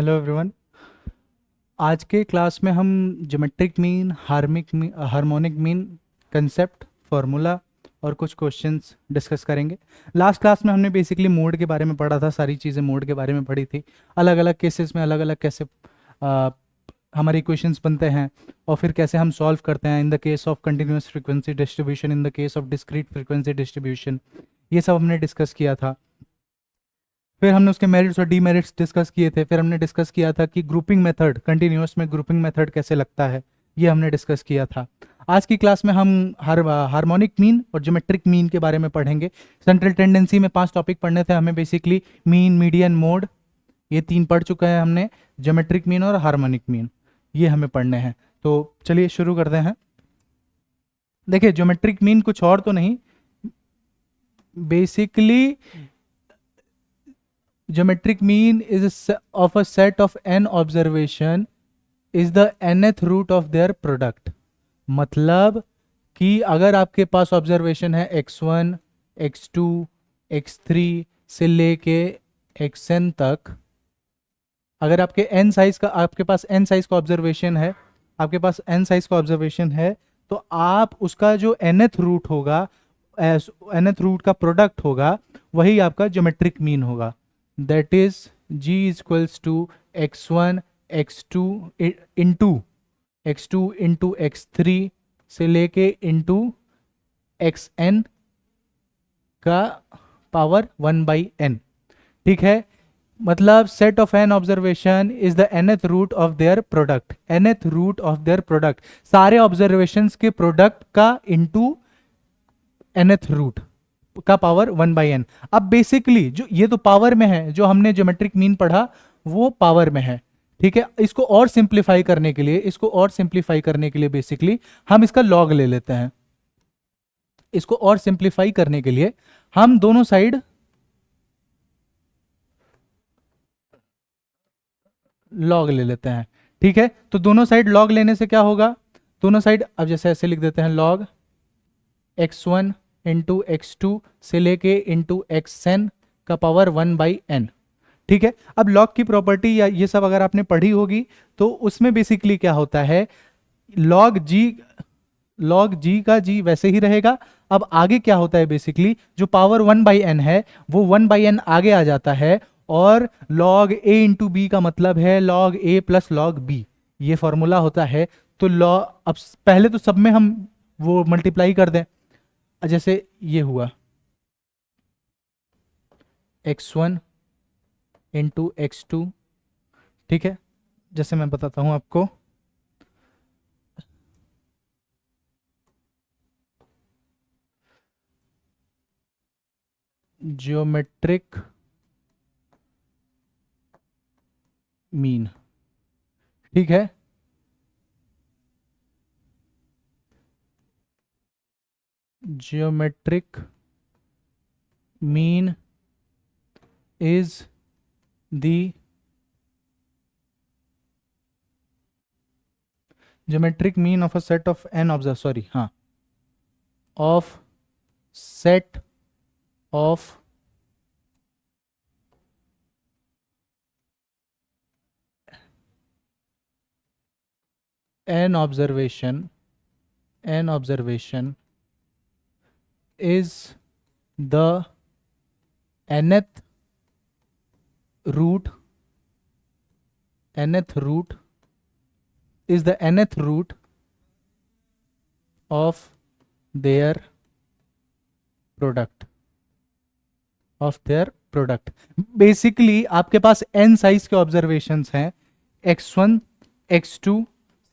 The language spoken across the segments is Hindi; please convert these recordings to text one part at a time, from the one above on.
Hello everyone. आज के क्लास में हम geometric mean, harmonic mean, concept, formula और कुछ क्वेश्चंस डिस्कस करेंगे। लास्ट क्लास में हमने बेसिकली मोड के बारे में पढ़ा था, सारी चीज़ें मोड के बारे में पढ़ी थी। अलग अलग केसेस में अलग अलग कैसे हमारे इक्वेशंस बनते हैं और फिर कैसे हम सॉल्व करते हैं in the case of continuous frequency distribution, in the case of discrete frequency distribution. ये सब हमने डिस्कस किया था। फिर हमने उसके मेरिट्स और डीमेरिट्स डिस्कस किए थे। फिर हमने डिस्कस किया था कि ग्रुपिंग मेथड, कंटिन्यूअस में ग्रुपिंग मेथड कैसे लगता है, ये हमने डिस्कस किया था। आज की क्लास में हम हार्मोनिक मीन और ज्योमेट्रिक मीन के बारे में पढ़ेंगे। सेंट्रल टेंडेंसी में 5 टॉपिक पढ़ने थे हमें, बेसिकली मीन, मीडियन, मोड, ये 3 पढ़ चुके हैं हमने। ज्योमेट्रिक मीन और हार्मोनिक मीन ये हमें पढ़ने हैं। तो चलिए शुरू करते हैं। देखिए, ज्योमेट्रिक मीन कुछ और तो नहीं, basically geometric mean is of a set of n observation is the nth root of their product। मतलब कि अगर आपके पास ऑब्जर्वेशन है x1, x2, x3 से लेके xn तक, अगर आपके n साइज का, आपके पास n साइज का ऑब्जर्वेशन है, आपके पास n साइज का ऑब्जर्वेशन है, तो आप उसका जो nth रूट होगा, nth रूट का प्रोडक्ट होगा, वही आपका ज्योमेट्रिक मीन होगा। that is g is equals to x1 x2 into x3 से लेके into xn का पावर 1/n। ठीक है, मतलब set of N observation is the nth root of their product. nth root of their product, सारे ऑब्जर्वेशंस के प्रोडक्ट का इनटू nth रूट का पावर 1/n। अब बेसिकली जो ये तो पावर में है, जो हमने ज्योमेट्रिक मीन पढ़ा वो पावर में है। ठीक है, इसको और सिंप्लीफाई करने के लिए, बेसिकली हम इसका लॉग ले लेते हैं। इसको और सिंप्लीफाई करने के लिए हम दोनों साइड लॉग ले लेते हैं। ठीक है, तो दोनों साइड लॉग लेने से क्या होगा, दोनों साइड अब जैसे ऐसे लिख देते हैं, लॉग x1 इंटू x2 से लेके इंटू xn का पावर 1/n। ठीक है, अब लॉग की प्रॉपर्टी या ये सब अगर आपने पढ़ी होगी तो उसमें बेसिकली क्या होता है, लॉग जी का जी वैसे ही रहेगा। अब आगे क्या होता है, बेसिकली जो पावर 1/n है वो 1/n आगे आ जाता है, और log a इंटू बी का मतलब है log a plus log b, ये फॉर्मूला होता है। तो लॉग, अब पहले तो सब में हम वो मल्टीप्लाई कर दें, जैसे ये हुआ x1 इंटू x2। ठीक है, जैसे मैं बताता हूं आपको, ज्योमेट्रिक मीन। ठीक है, geometric mean is the geometric mean of a set of n observe, sorry हाँ, of set of an observation is the nth root is the nth root of their product basically आपके पास n साइज के ऑब्जर्वेशंस हैं, x1 x2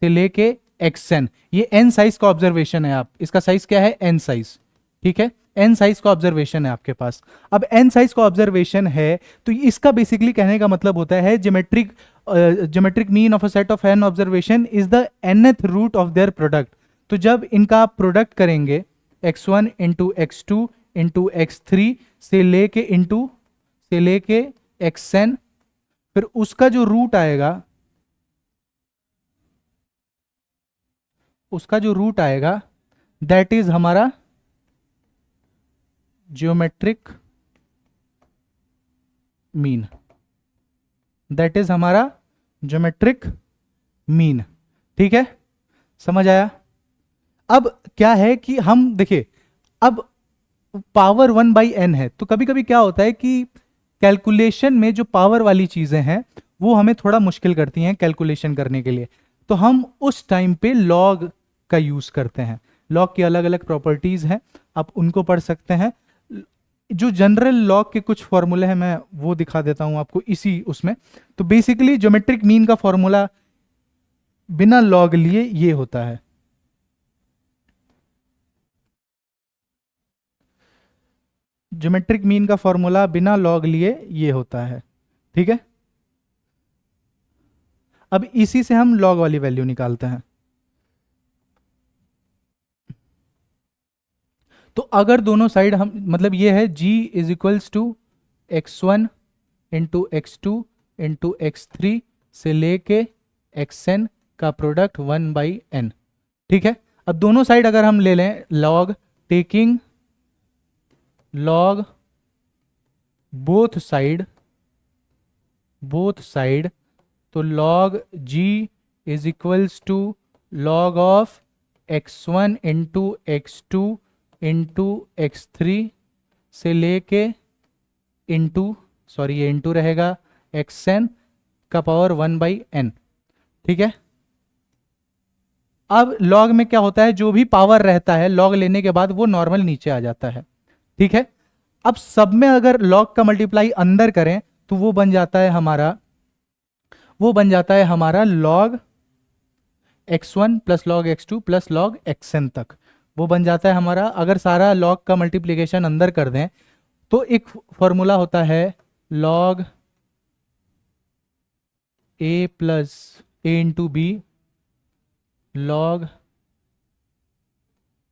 से लेके xn, ये n साइज का ऑब्जर्वेशन है। आप इसका साइज क्या है, n साइज। ठीक है, n साइज का ऑब्जर्वेशन है आपके पास। अब n साइज का ऑब्जर्वेशन है तो इसका बेसिकली कहने का मतलब होता है geometric mean of a set of n observation is the nth root of their product. तो जब इनका आप प्रोडक्ट करेंगे x1 into x2 into x3 से लेके xn, फिर उसका जो रूट आएगा दैट इज हमारा ज्योमेट्रिक मीन। Geometric mean. ठीक है, समझ आया। अब क्या है कि हम देखिए, अब पावर 1/n है, तो कभी कभी क्या होता है कि कैलकुलेशन में जो पावर वाली चीजें हैं वो हमें थोड़ा मुश्किल करती हैं कैलकुलेशन करने के लिए, तो हम उस टाइम पे लॉग का यूज करते हैं। लॉग की अलग अलग प्रॉपर्टीज हैं, आप उनको पढ़ सकते हैं। जो जनरल लॉग के कुछ फॉर्मूले हैं मैं वो दिखा देता हूं आपको इसी उसमें। तो बेसिकली ज्योमेट्रिक मीन का फॉर्मूला बिना लॉग लिए ये होता है। ज्योमेट्रिक मीन का फॉर्मूला बिना लॉग लिए ये होता है। ठीक है, अब इसी से हम लॉग वाली वैल्यू निकालते हैं। तो अगर दोनों साइड हम, मतलब ये है g is equals to x1 into x2 into x3 से लेके xn का प्रोडक्ट 1/n। ठीक है, अब दोनों साइड अगर हम ले लें log, taking log both side, तो log g is equals to log of x1 into x2 into x3 से लेके इंटू, सॉरी ये इंटू रहेगा, xn का पावर 1/n। ठीक है, अब लॉग में क्या होता है, जो भी पावर रहता है लॉग लेने के बाद वो नॉर्मल नीचे आ जाता है। ठीक है, अब सब में अगर लॉग का मल्टीप्लाई अंदर करें तो वो बन जाता है हमारा log x1 plus log x2 plus log xn तक वो बन जाता है हमारा। अगर सारा लॉग का मल्टीप्लिकेशन अंदर कर दें तो एक फॉर्मूला होता है log a plus a into B, log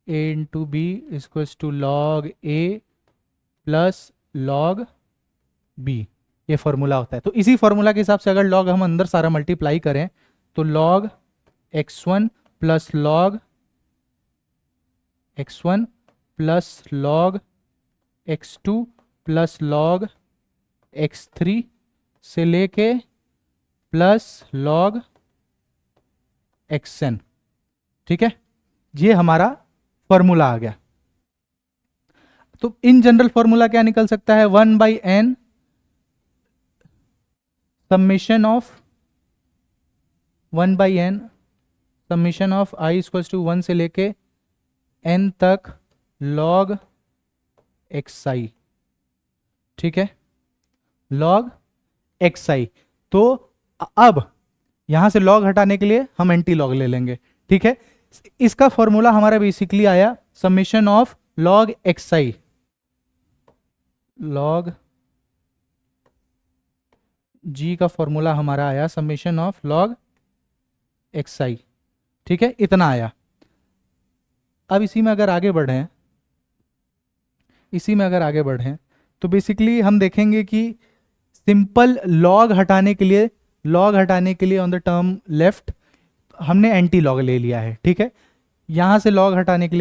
a into B equals to log a plus log b। ये फॉर्मूला होता है। तो इसी फॉर्मूला के हिसाब से अगर लॉग हम अंदर सारा मल्टीप्लाई करें तो log x1 plus log x1 plus log x2 plus log x3 से लेके प्लस लॉग xn। ठीक है, ये हमारा फॉर्मूला आ गया। तो इन जनरल फॉर्मूला क्या निकल सकता है, 1/n summation of i equals to 1 से लेके n तक log xi। ठीक है, log xi। तो अब यहां से log हटाने के लिए हम एंटी लॉग ले लेंगे। ठीक है, इसका फॉर्मूला हमारा बेसिकली आया summation of log xi, log g का फॉर्मूला हमारा आया समेशन ऑफ log xi। ठीक है, इतना आया। अब इसी में अगर आगे बढ़ें तो बेसिकली हम देखेंगे कि सिंपल लॉग हटाने के लिए ऑन द टर्म लेफ्ट हमने एंटी लॉग ले लिया है। ठीक है, यहां से लॉग हटाने के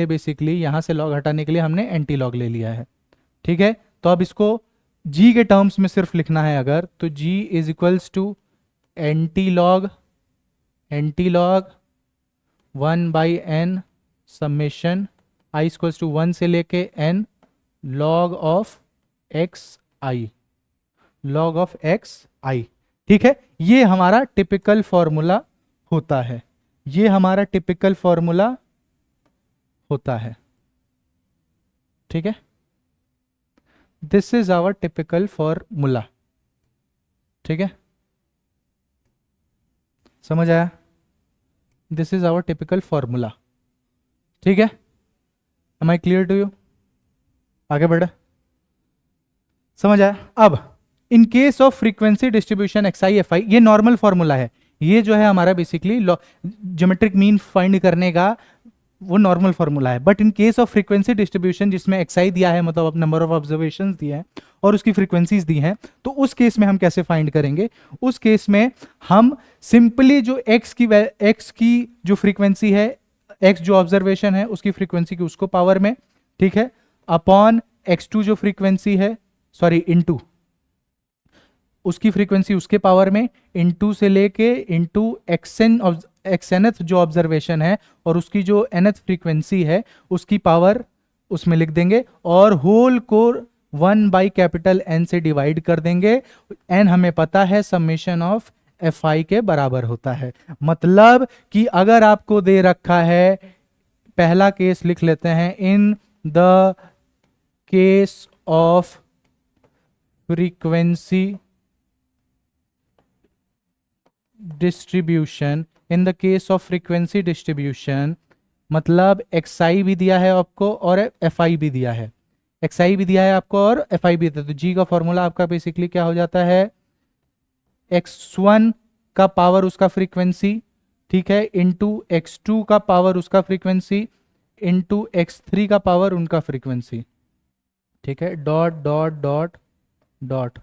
लिए हमने एंटी लॉग ले लिया है। ठीक है, तो अब इसको g के टर्म्स में सिर्फ लिखना है अगर, तो g is equals to anti log 1/n summation i equals to 1 से लेके n log ऑफ xi। ठीक है, ये हमारा टिपिकल फॉर्मूला होता है। ठीक है, this is our typical formula. ठीक है, समझ आया, this is our typical formula. ठीक है, am I clear to you, आगे बढ़े, समझ आया। अब in case of frequency distribution xi fi, ये नॉर्मल फॉर्मूला है, ये जो है हमारा बेसिकली ज्योमेट्रिक मीन फाइंड करने का वो नॉर्मल फॉर्मूला है। But in case of frequency distribution जिसमें xi दिया है, मतलब नंबर ऑफ ऑब्जर्वेशंस दिए हैं और उसकी फ्रीक्वेंसीज दी हैं, तो उस केस में हम कैसे फाइंड करेंगे, उस केस में हम सिंपली जो x की जो फ्रीक्वेंसी है, x जो ऑब्जर्वेशन है उसकी फ्रीक्वेंसी की उसको पावर में, ठीक है, अपॉन x2 जो फ्रीक्वेंसी है, सॉरी इनटू उसकी फ्रीक्वेंसी उसके पावर में इनटू से लेके इनटू एक्सएनथ जो ऑब्जर्वेशन है और उसकी जो nth फ्रीक्वेंसी है उसकी पावर उसमें लिख देंगे और होल को 1/N से डिवाइड कर देंगे। n हमें पता है समेशन ऑफ fi के बराबर होता है। मतलब कि अगर आपको दे रखा है, पहला केस लिख लेते हैं, in the case of frequency distribution, in the case of frequency distribution, मतलब xi भी दिया है आपको और fi भी दिया है, xi भी दिया है आपको और fi भी दिया है। तो g का फॉर्मूला आपका बेसिकली क्या हो जाता है, x1 का पावर उसका फ्रीक्वेंसी, ठीक है, इंटू x2 का पावर उसका फ्रीक्वेंसी इंटू x3 का पावर उनका फ्रीक्वेंसी, ठीक है, डॉट डॉट डॉट डॉट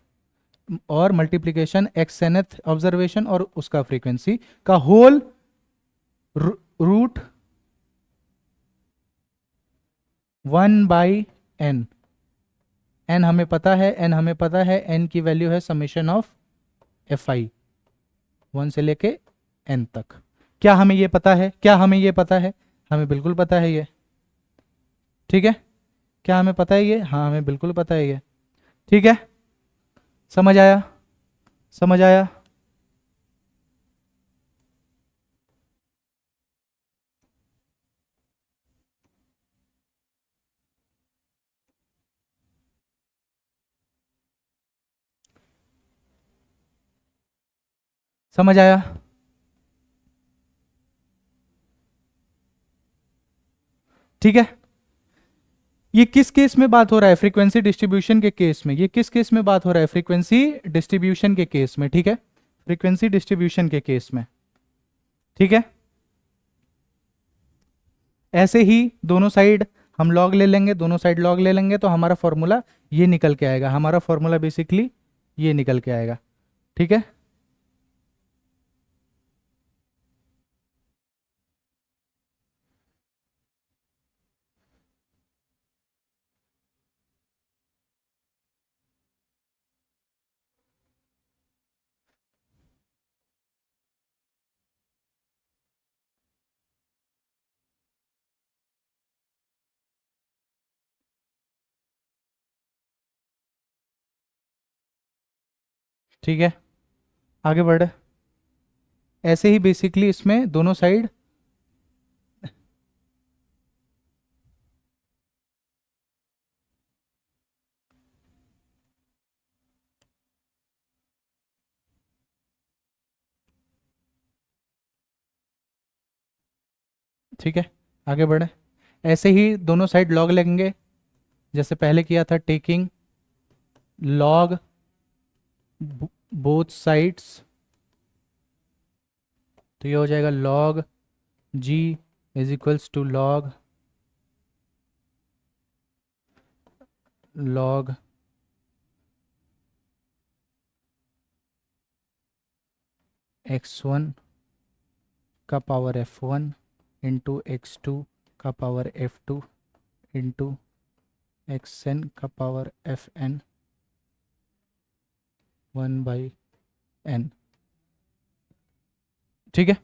और मल्टीप्लीकेशन xnth ऑब्जर्वेशन और उसका फ्रीक्वेंसी का होल रूट 1/n। n हमें पता है, n हमें पता है, n की वैल्यू है समेशन ऑफ fi 1 से लेके n तक। क्या हमें ये पता है, क्या हमें ये पता है, हमें बिल्कुल पता है ये, ठीक है, क्या हमें पता है ये, हाँ हमें बिल्कुल पता है ये, ठीक है, समझ आया, समझ आया। समझ आया, ठीक है। ये किस केस में बात हो रहा है, फ्रीक्वेंसी डिस्ट्रीब्यूशन के केस में, ये किस केस में बात हो रहा है, फ्रीक्वेंसी डिस्ट्रीब्यूशन के केस में, ठीक है, फ्रीक्वेंसी डिस्ट्रीब्यूशन के केस में, ठीक है। ऐसे ही दोनों साइड हम लॉग ले लेंगे, दोनों साइड लॉग ले लेंगे तो हमारा फॉर्मूला ये निकल के आएगा, हमारा फॉर्मूला बेसिकली ये निकल के आएगा, ठीक है। ठीक है, आगे बढ़े। ऐसे ही बेसिकली इसमें दोनों साइड, ठीक है, आगे बढ़े। ऐसे ही दोनों साइड लॉग लेंगे जैसे पहले किया था, टेकिंग लॉग बोथ साइड्स, तो ये हो जाएगा log g is equals to log x1 का पावर f1 इंटू x2 का पावर f2 इंटू xn का पावर fn 1/n, ठीक है।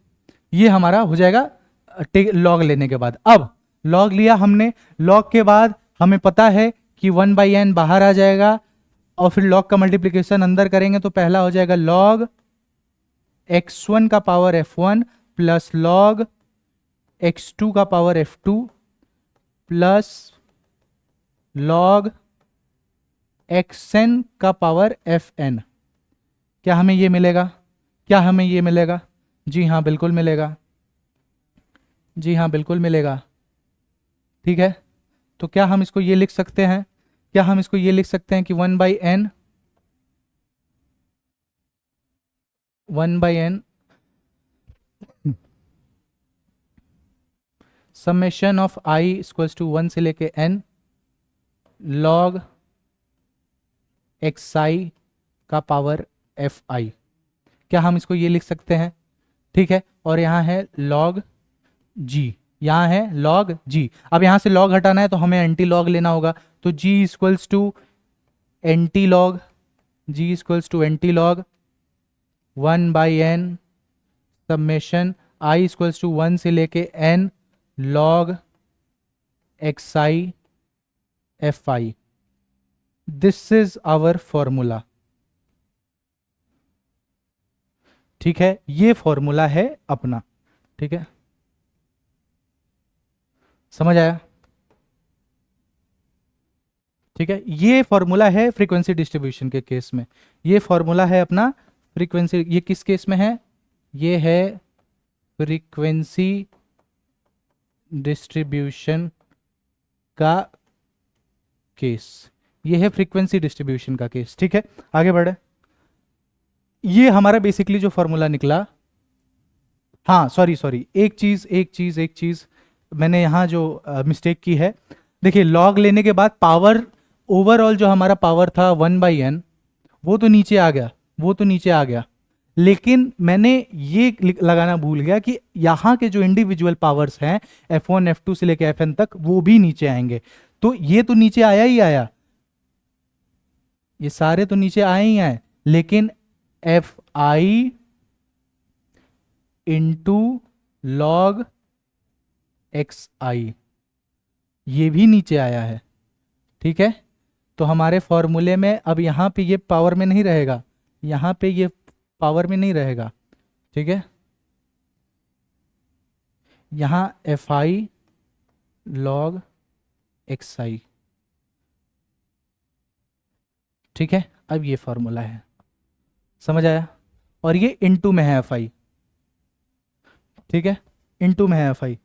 ये हमारा हो जाएगा लॉग लेने के बाद। अब लॉग लिया हमने, लॉग के बाद हमें पता है कि 1/n बाहर आ जाएगा और फिर लॉग का मल्टीप्लिकेशन अंदर करेंगे तो पहला हो जाएगा लॉग x1 का power f1 plus log x2 का power f2 plus log xn का पावर fn। क्या हमें ये मिलेगा, क्या हमें ये मिलेगा, जी हाँ बिल्कुल मिलेगा, जी हाँ बिल्कुल मिलेगा, ठीक है। तो क्या हम इसको ये लिख सकते हैं, क्या हम इसको ये लिख सकते हैं कि 1/n summation of i equals to 1 से लेके n लॉग xi का पावर fi। क्या हम इसको ये लिख सकते हैं, ठीक है। और यहाँ है log g, यहाँ है log g। अब यहाँ से log हटाना है तो हमें एंटी लॉग लेना होगा, तो g equals to anti log G equals to anti log 1/n summation I equals to 1 से लेके n log x I F I. This is our formula. ठीक है, ये फॉर्मूला है अपना। ठीक है, समझ आया? ठीक है, ये फॉर्मूला है फ्रीक्वेंसी डिस्ट्रीब्यूशन के केस में। ये फॉर्मूला है अपना फ्रीक्वेंसी, ये किस केस में है? ये है फ्रीक्वेंसी डिस्ट्रीब्यूशन का केस। ये है फ्रीक्वेंसी डिस्ट्रीब्यूशन का केस। ठीक है, आगे बढ़े। ये हमारा बेसिकली जो फॉर्मूला निकला, हाँ सॉरी सॉरी, एक चीज मैंने यहाँ जो मिस्टेक की है। देखिए, लॉग लेने के बाद पावर, ओवरऑल जो हमारा पावर था 1/n, वो तो नीचे आ गया, वो तो नीचे आ गया। लेकिन मैंने ये लगाना भूल गया कि यहाँ के जो इंडिविजुअल पावर्स हैं F1 F2 से लेकर Fn तक, वो भी नीचे आएंगे। तो ये तो नीचे आया ही आया, ये सारे तो नीचे आए ही आए, लेकिन f i into log x i ये भी नीचे आया है। ठीक है, तो हमारे फॉर्मूले में अब यहां पे ये पावर में नहीं रहेगा, यहां पे ये पावर में नहीं रहेगा। ठीक है, यहां एफ आई लॉग एक्स आई। ठीक है, अब ये फॉर्मूला है, समझ आया? और ये इनटू में है एफ आई। ठीक है, इनटू में है एफ आई।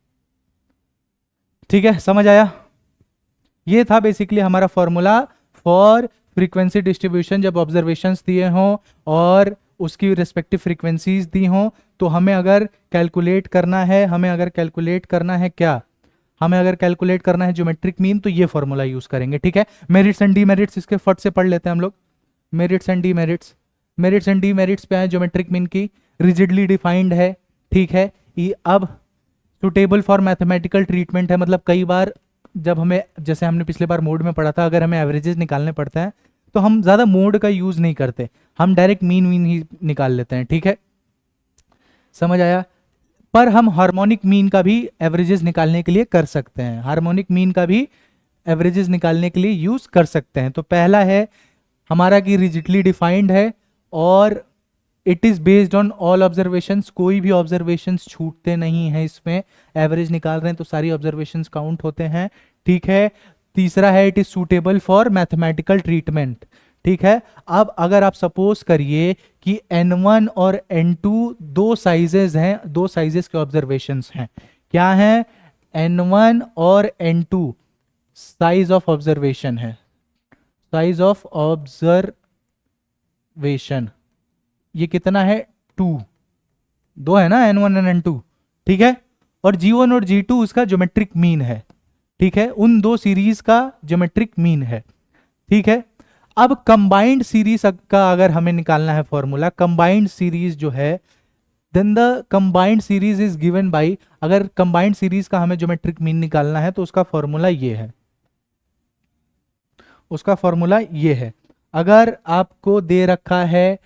ठीक है, समझ आया? ये था बेसिकली हमारा फॉर्मूला फॉर फ्रीक्वेंसी डिस्ट्रीब्यूशन। जब ऑब्जर्वेशंस दिए हों और उसकी रिस्पेक्टिव फ्रीक्वेंसीज दी हों, तो हमें अगर कैलकुलेट करना है, क्या, हमें अगर कैलकुलेट करना है ज्योमेट्रिक मीन, तो ये फॉर्मूला यूज करेंगे। ठीक है, मेरिट्स एंड डीमेरिट्स इसके फट से पढ़ लेते हैं हम लोग। Merits and demerits, merits and demerits पे है ज्योमेट्रिक मीन की, रिजिडली डिफाइंड है। ठीक है, ये अब सुटेबल फॉर मैथमेटिकल ट्रीटमेंट है। मतलब कई बार जब हमें, जैसे हमने पिछले बार मोड में पढ़ा था, अगर हमें एवरेजेस निकालने पड़ते हैं तो हम ज़्यादा मोड का यूज़ नहीं करते, हम डायरेक्ट मीन मीन ही निकाल लेते हैं। ठीक है, समझ आया? पर हम हार्मोनिक मीन का भी एवरेजेस निकालने के लिए कर सकते हैं, हार्मोनिक मीन का भी एवरेजेस निकालने के लिए यूज़ कर सकते हैं। तो पहला है हमारा कि रिजिडली डिफाइंड है और it is based on all observations, कोई भी ऑब्जर्वेशंस छूटते नहीं है इसमें। एवरेज निकाल रहे हैं तो सारी ऑब्जर्वेशंस काउंट होते हैं। ठीक है, तीसरा है it is suitable for mathematical treatment. ठीक है, अब अगर आप सपोज करिए कि N1 और N2 दो साइजेस हैं, दो साइजेस के ऑब्जर्वेशंस हैं। क्या है? N1 और N2 साइज ऑफ ऑब्जर्वेशन है, साइज ऑफ ऑब्जर्वेशन। ये कितना है? 2, दो है ना, N1 और N2। ठीक है, और G1 और G2 उसका ज्योमेट्रिक मीन है। ठीक है, उन दो सीरीज का ज्योमेट्रिक मीन है। ठीक है, अब कंबाइंड सीरीज का अगर हमें निकालना है फॉर्मूला, कंबाइंड सीरीज जो है, then the combined series is given by, अगर कंबाइंड सीरीज का हमें ज्योमेट्रिक मीन निकालना है तो उसका फॉर्मूला ये है, उसका फॉर्मूला ये है। अगर आपको दे रखा है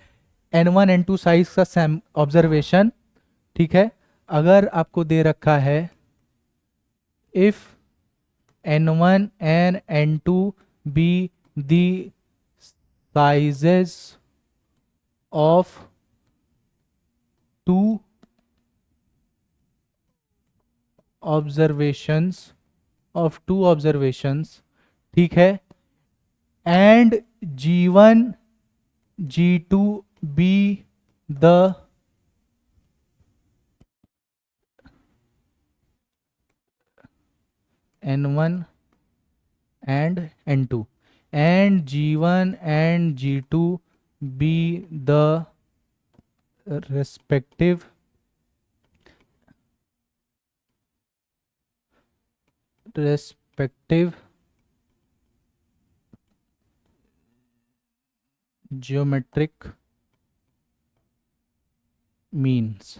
N1 N2 साइज का सैम ऑब्जर्वेशन, ठीक है, अगर आपको दे रखा है if N1 and N2 be the sizes of two observations, ठीक है, and G1 G2 be the N1 and N2 and G1 and G2 be the respective geometric means,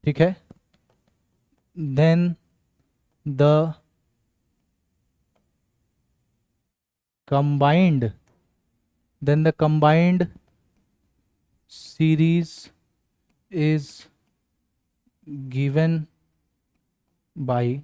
ठीक है, then the combined then the combined series is given by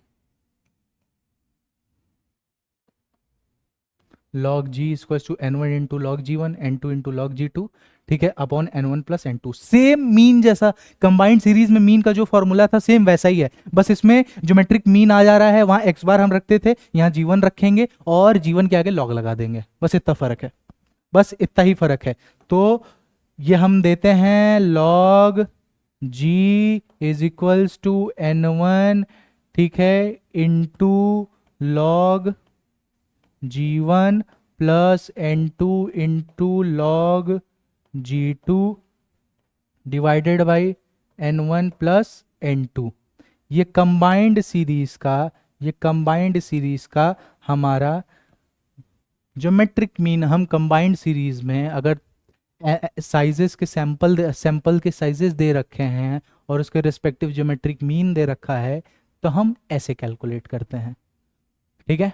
log g equals to n1 into log g1 n2 into log g2, ठीक है, upon n1 plus n2। Same mean जैसा कंबाइंड सीरीज में मीन का जो फॉर्मूला था सेम वैसा ही है, बस इसमें ज्योमेट्रिक मीन आ जा रहा है, वहां x बार हम रखते थे, यहाँ g1 रखेंगे और g1 के आगे लॉग लगा देंगे, बस इतना फर्क है, बस इतना ही फर्क है। तो ये हम देते हैं log g is equals to n1, ठीक है, into log g1 plus n2 into log g2 divided by n1 plus n2। ये कंबाइंड सीरीज का हमारा ज्योमेट्रिक मीन, हम कंबाइंड सीरीज में अगर साइजेस के सैंपल के साइजेस दे रखे हैं और उसके रिस्पेक्टिव ज्योमेट्रिक मीन दे रखा है, तो हम ऐसे कैलकुलेट करते हैं, ठीक है,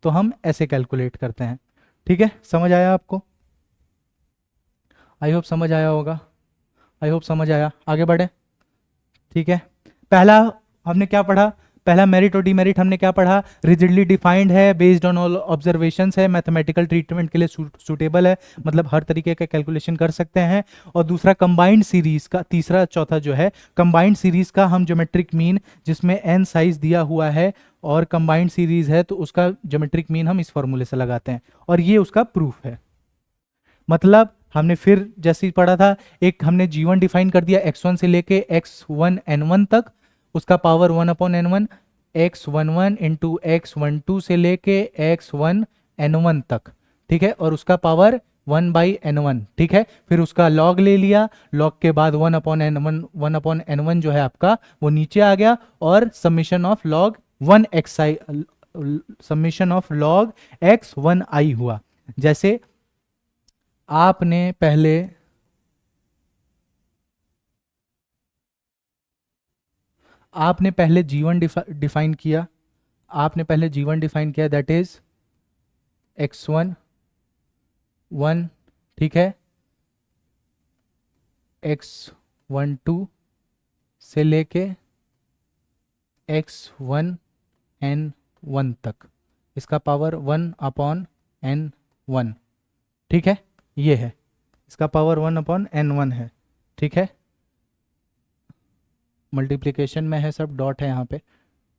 तो हम ऐसे कैलकुलेट करते हैं, ठीक है, समझ आया आपको? आई होप समझ आया होगा, आई होप समझ आया। आगे बढ़े, ठीक है। पहला हमने क्या पढ़ा, पहला मेरिट और डीमेरिट हमने क्या पढ़ा, रिजिडली डिफाइंड है, बेस्ड ऑन ऑल ऑब्जर्वेशंस है, मैथमेटिकल ट्रीटमेंट के लिए सूटेबल है, मतलब हर तरीके का कैलकुलेशन कर सकते हैं। और दूसरा कंबाइंड सीरीज का, तीसरा चौथा जो है कंबाइंड सीरीज का हम ज्योमेट्रिक मीन, जिसमें n साइज दिया हुआ है और कंबाइंड सीरीज है, तो उसका ज्योमेट्रिक मीन हम इस फॉर्मूले से लगाते हैं और ये उसका प्रूफ है। मतलब हमने फिर जैसे ही पढ़ा था, एक हमने g1 डिफाइन कर दिया x1 से लेके x1 n1 तक, उसका power 1/n1, x11 into x12 से लेके x1 n1 तक, ठीक है, और उसका पावर 1/n1, ठीक है। फिर उसका लॉग ले लिया, लॉग के बाद 1/n1 जो है आपका वो नीचे आ गया, और summation of log 1xi, summation of log x1i हुआ। जैसे आपने पहले g1 डिफाइन किया, दैट इज x1 1, ठीक है, x12 से लेके x1 n1 तक, इसका पावर 1/n1, ठीक है, ये है, इसका पावर 1/n1 है, ठीक है, मल्टीप्लिकेशन में है सब, डॉट है यहाँ पे,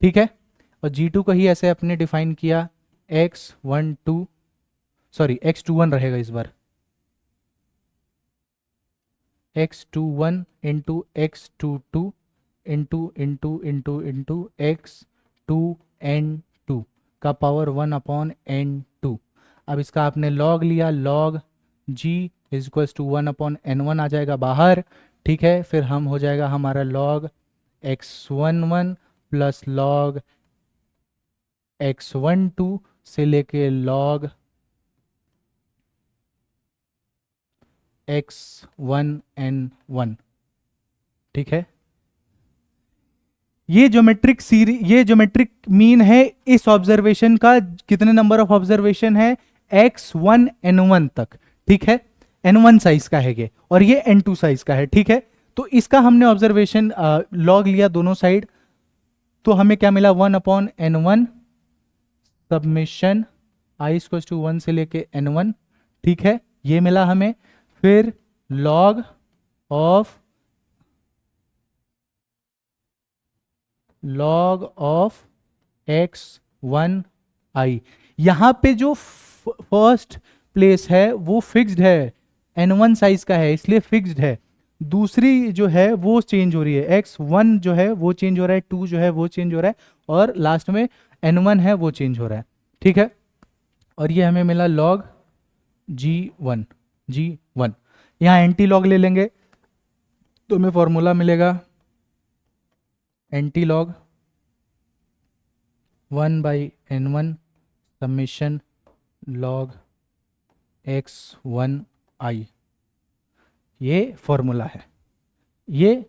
ठीक है। और g2 को ही ऐसे अपने डिफाइन किया, x21 रहेगा इस बार, x21 into x22 into x2n2 का पावर 1/n2। अब इसका आपने लॉग लिया, log g is equal to 1/n1 आ जाएगा बाहर, ठीक है। फिर हम हो जाएगा हमारा log x11 plus log x12 से लेके लॉग x1n1, ठीक है। ये ज्योमेट्रिक मीन है इस ऑब्जर्वेशन का, कितने नंबर ऑफ ऑब्जर्वेशन है, x1 n1 तक, ठीक है, n1 साइज का है ये, और ये n2 साइज का है, ठीक है। तो इसका हमने ऑब्जर्वेशन लॉग लिया दोनों साइड, तो हमें क्या मिला, 1/n1 submission i equals to 1 से लेके n1, ठीक है, ये मिला हमें। फिर लॉग ऑफ x1i, यहां पे जो फर्स्ट प्लेस है वो फिक्स्ड है, n1 साइज का है इसलिए फिक्स्ड है। दूसरी जो है वो चेंज हो रही है, x1 जो है वो चेंज हो रहा है, 2 जो है वो चेंज हो रहा है, और लास्ट में n1 है वो चेंज हो रहा है, ठीक है। और ये हमें मिला लॉग g1। यहाँ एंटी लॉग ले लेंगे तो हमें फॉर्मूला मिलेगा anti log 1/n1 summation log x1i, ये फॉर्मूला है। ये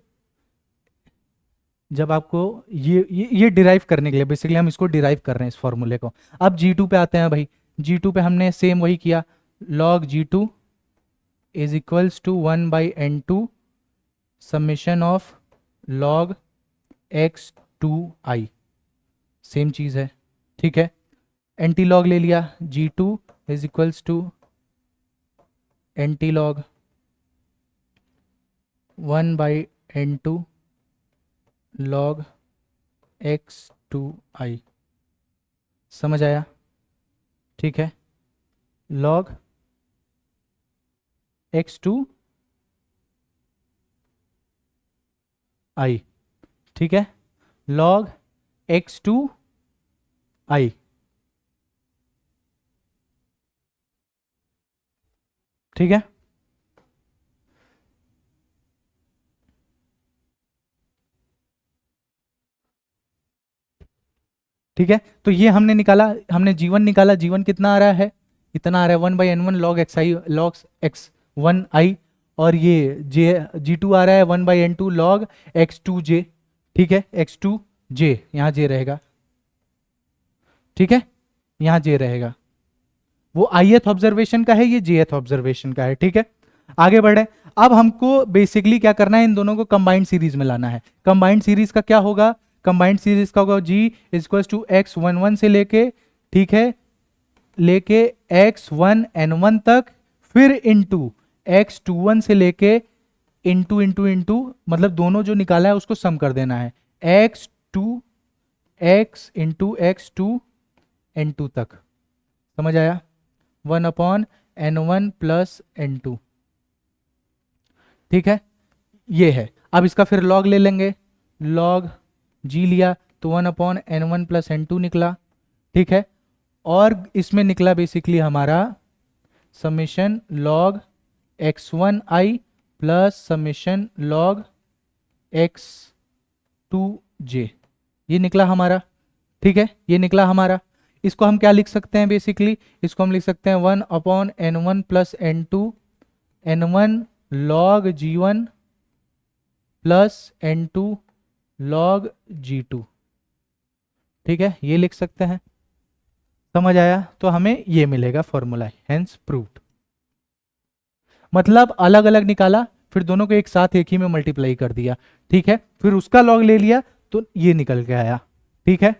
जब आपको ये डिराइव करने के लिए, बेसिकली हम इसको डिराइव कर रहे हैं इस फॉर्मूले को। अब g2 पे आते हैं भाई, g2 पे हमने सेम वही किया, log g2 is equals to 1/n2 summation of log x2i, same चीज है, ठीक है। एंटी लॉग ले लिया, g2 is equals to anti log 1/n2 log x2i, समझ आया, ठीक है। लॉग x2i, ठीक है, log x2i, ठीक है। ठीक है, तो ये हमने निकाला, हमने जीवन निकाला, जीवन कितना आ रहा है, इतना आ रहा है 1/n1 log xi log x1i, और ये g2 आ रहा है 1/n2 log x2j, ठीक है, x2j, यहाँ j रहेगा, ठीक है, यहाँ j रहेगा, वो ith ऑब्जर्वेशन का है, ये jth ऑब्जर्वेशन का है, ठीक है। आगे बढ़े, अब हमको बेसिकली क्या करना है, इन दोनों को कंबाइंड सीरीज में लाना है। कंबाइंड सीरीज का क्या होगा, कंबाइंड सीरीज का होगा g इक्वल टू x11 से लेके, ठीक है, लेके x1n1 तक, फिर इंटू x21 से लेके इंटू इंटू इंटू, मतलब दोनों जो निकाला है उसको सम कर देना है, x इंटू x2n2 तक, समझ आया, 1/n1 प्लस n2, ठीक है, ये है। अब इसका फिर लॉग ले लेंगे, लॉग g लिया तो 1/n1 प्लस n2 निकला, ठीक है, और इसमें निकला बेसिकली हमारा summation log x1i plus summation log x2j, ये निकला हमारा, ठीक है, ये निकला हमारा। इसको हम क्या लिख सकते हैं, बेसिकली इसको हम लिख सकते हैं 1/n1 plus n2 n1 log g1 plus n2 log g2, ठीक है, ये लिख सकते हैं, समझ आया। तो हमें ये मिलेगा फॉर्मूला, हेंस प्रूव्ड, मतलब अलग अलग निकाला, फिर दोनों को एक साथ एक ही में मल्टीप्लाई कर दिया, ठीक है, फिर उसका लॉग ले लिया तो ये निकल के आया, ठीक है,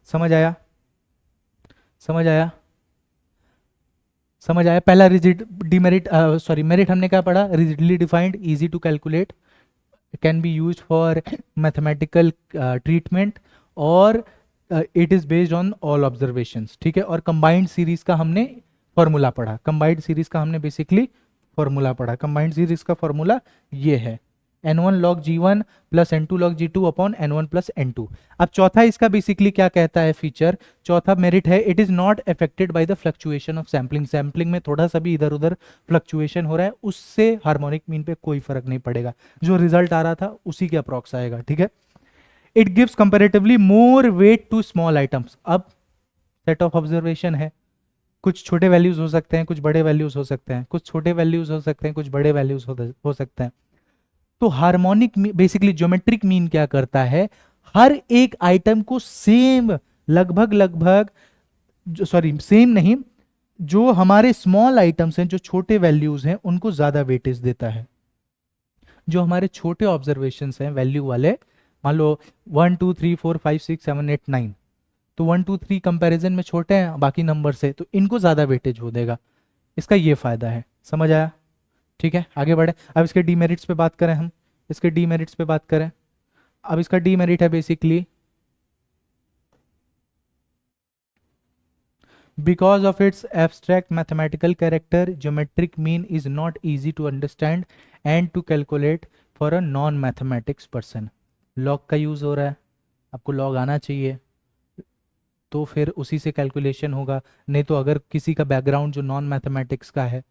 समझ आया, समझ आया, समझ आया। पहला रिजिड डिमेरिट सॉरी मेरिट हमने क्या पढ़ा, rigidly defined, easy to calculate, can be use for mathematical treatment, और it is based on all observations, ठीक है। और कंबाइंड सीरीज का हमने फॉर्मूला पढ़ा, कंबाइंड सीरीज का हमने बेसिकली फॉर्मूला पढ़ा, कंबाइंड सीरीज का फॉर्मूला ये है, n1 log g1 plus n2 log g2 upon n1 plus n2। अब चौथा इसका बेसिकली क्या कहता है फीचर, चौथा मेरिट है, it is not affected by the fluctuation of sampling, sampling में थोड़ा सा भी इधर उधर फ्लक्चुएशन हो रहा है उससे हार्मोनिक मीन पे कोई फर्क नहीं पड़ेगा, जो रिजल्ट आ रहा था उसी के अप्रॉक्स आएगा, ठीक है। It gives comparatively more weight to small items, अब सेट ऑफ ऑब्जर्वेशन है, कुछ छोटे वैल्यूज हो सकते हैं, कुछ बड़े वैल्यूज हो सकते हैं, कुछ छोटे वैल्यूज हो सकते हैं, कुछ बड़े वैल्यूज हो सकते हैं। तो हार्मोनिक बेसिकली ज्योमेट्रिक मीन क्या करता है, हर एक आइटम को सेम, लगभग लगभग, सॉरी सेम नहीं, जो हमारे स्मॉल आइटम्स हैं, जो छोटे वैल्यूज हैं, उनको ज्यादा वेटेज देता है। जो हमारे छोटे ऑब्जर्वेशंस हैं वैल्यू वाले, मान लो 1 2 3 4 5 6 7 8 9, तो 1 2 3 कंपैरिजन में छोटे हैं बाकी नंबर से, तो इनको ज्यादा वेटेज हो देगा, इसका ये फायदा है, समझ आया, ठीक है। आगे बढ़े, अब इसके डीमेरिट्स पे बात करें, हम इसके डीमेरिट्स पे बात करें। अब इसका डीमेरिट है basically, because of its abstract mathematical character geometric mean is not easy to understand and to calculate for a non mathematics person. Log का यूज हो रहा है, आपको लॉग आना चाहिए तो फिर उसी से कैलकुलेशन होगा, नहीं तो अगर किसी का बैकग्राउंड जो नॉन मैथमेटिक्स का है,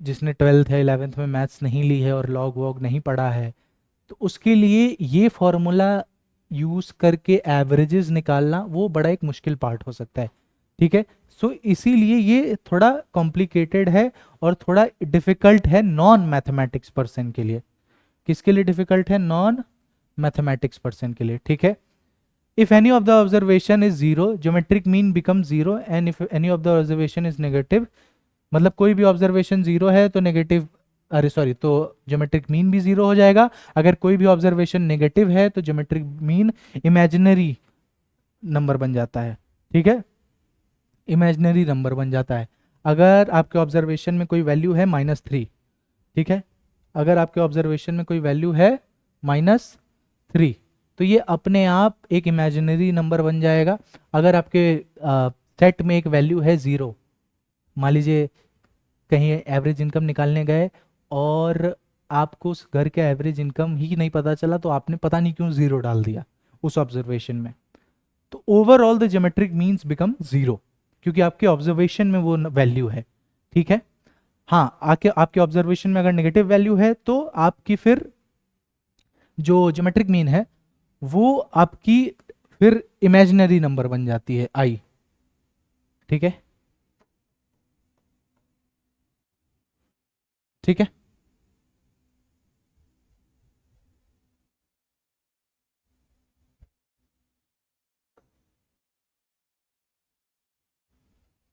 जिसने 12th है 11th में मैथ्स नहीं ली है और लॉग वॉग नहीं पढ़ा है, तो उसके लिए ये फॉर्मूला यूज करके एवरेजेस निकालना वो बड़ा एक मुश्किल पार्ट हो सकता है, ठीक है। सो इसीलिए ये थोड़ा कॉम्प्लिकेटेड है और थोड़ा डिफिकल्ट है नॉन मैथमेटिक्स पर्सन के लिए। किसके लिए डिफिकल्ट है, नॉन मैथमेटिक्स पर्सन के लिए, ठीक है। If any of the observation is zero, geometric mean become zero, and if any of the observation is negative, मतलब कोई भी ऑब्जर्वेशन जीरो है तो नेगेटिव, अरे सॉरी, तो ज्योमेट्रिक मीन भी जीरो हो जाएगा। अगर कोई भी ऑब्जर्वेशन नेगेटिव है तो ज्योमेट्रिक मीन इमेजिनरी नंबर बन जाता है। ठीक है, इमेजिनरी नंबर बन जाता है। अगर आपके ऑब्जर्वेशन में कोई वैल्यू है -3, ठीक है, अगर आपके ऑब्जर्वेशन में कोई वैल्यू है -3, तो ये अपने आप एक इमेजिनरी नंबर बन जाएगा। अगर आपके सेट में एक वैल्यू है 0, मान लीजिए कहीं एवरेज इनकम निकालने गए और आपको उस घर के एवरेज इनकम ही नहीं पता चला, तो आपने पता नहीं क्यों 0 डाल दिया उस ऑब्जर्वेशन में, तो overall the geometric means become 0, क्योंकि आपके ऑब्जर्वेशन में वो वैल्यू है। ठीक है, हाँ, आके आपके ऑब्जर्वेशन में अगर नेगेटिव वैल्यू है तो आपकी फिर जो ज्योमेट्रिक मीन है वो आपकी फिर इमेजिनरी नंबर बन जाती है, आई। ठीक है, ठीक है,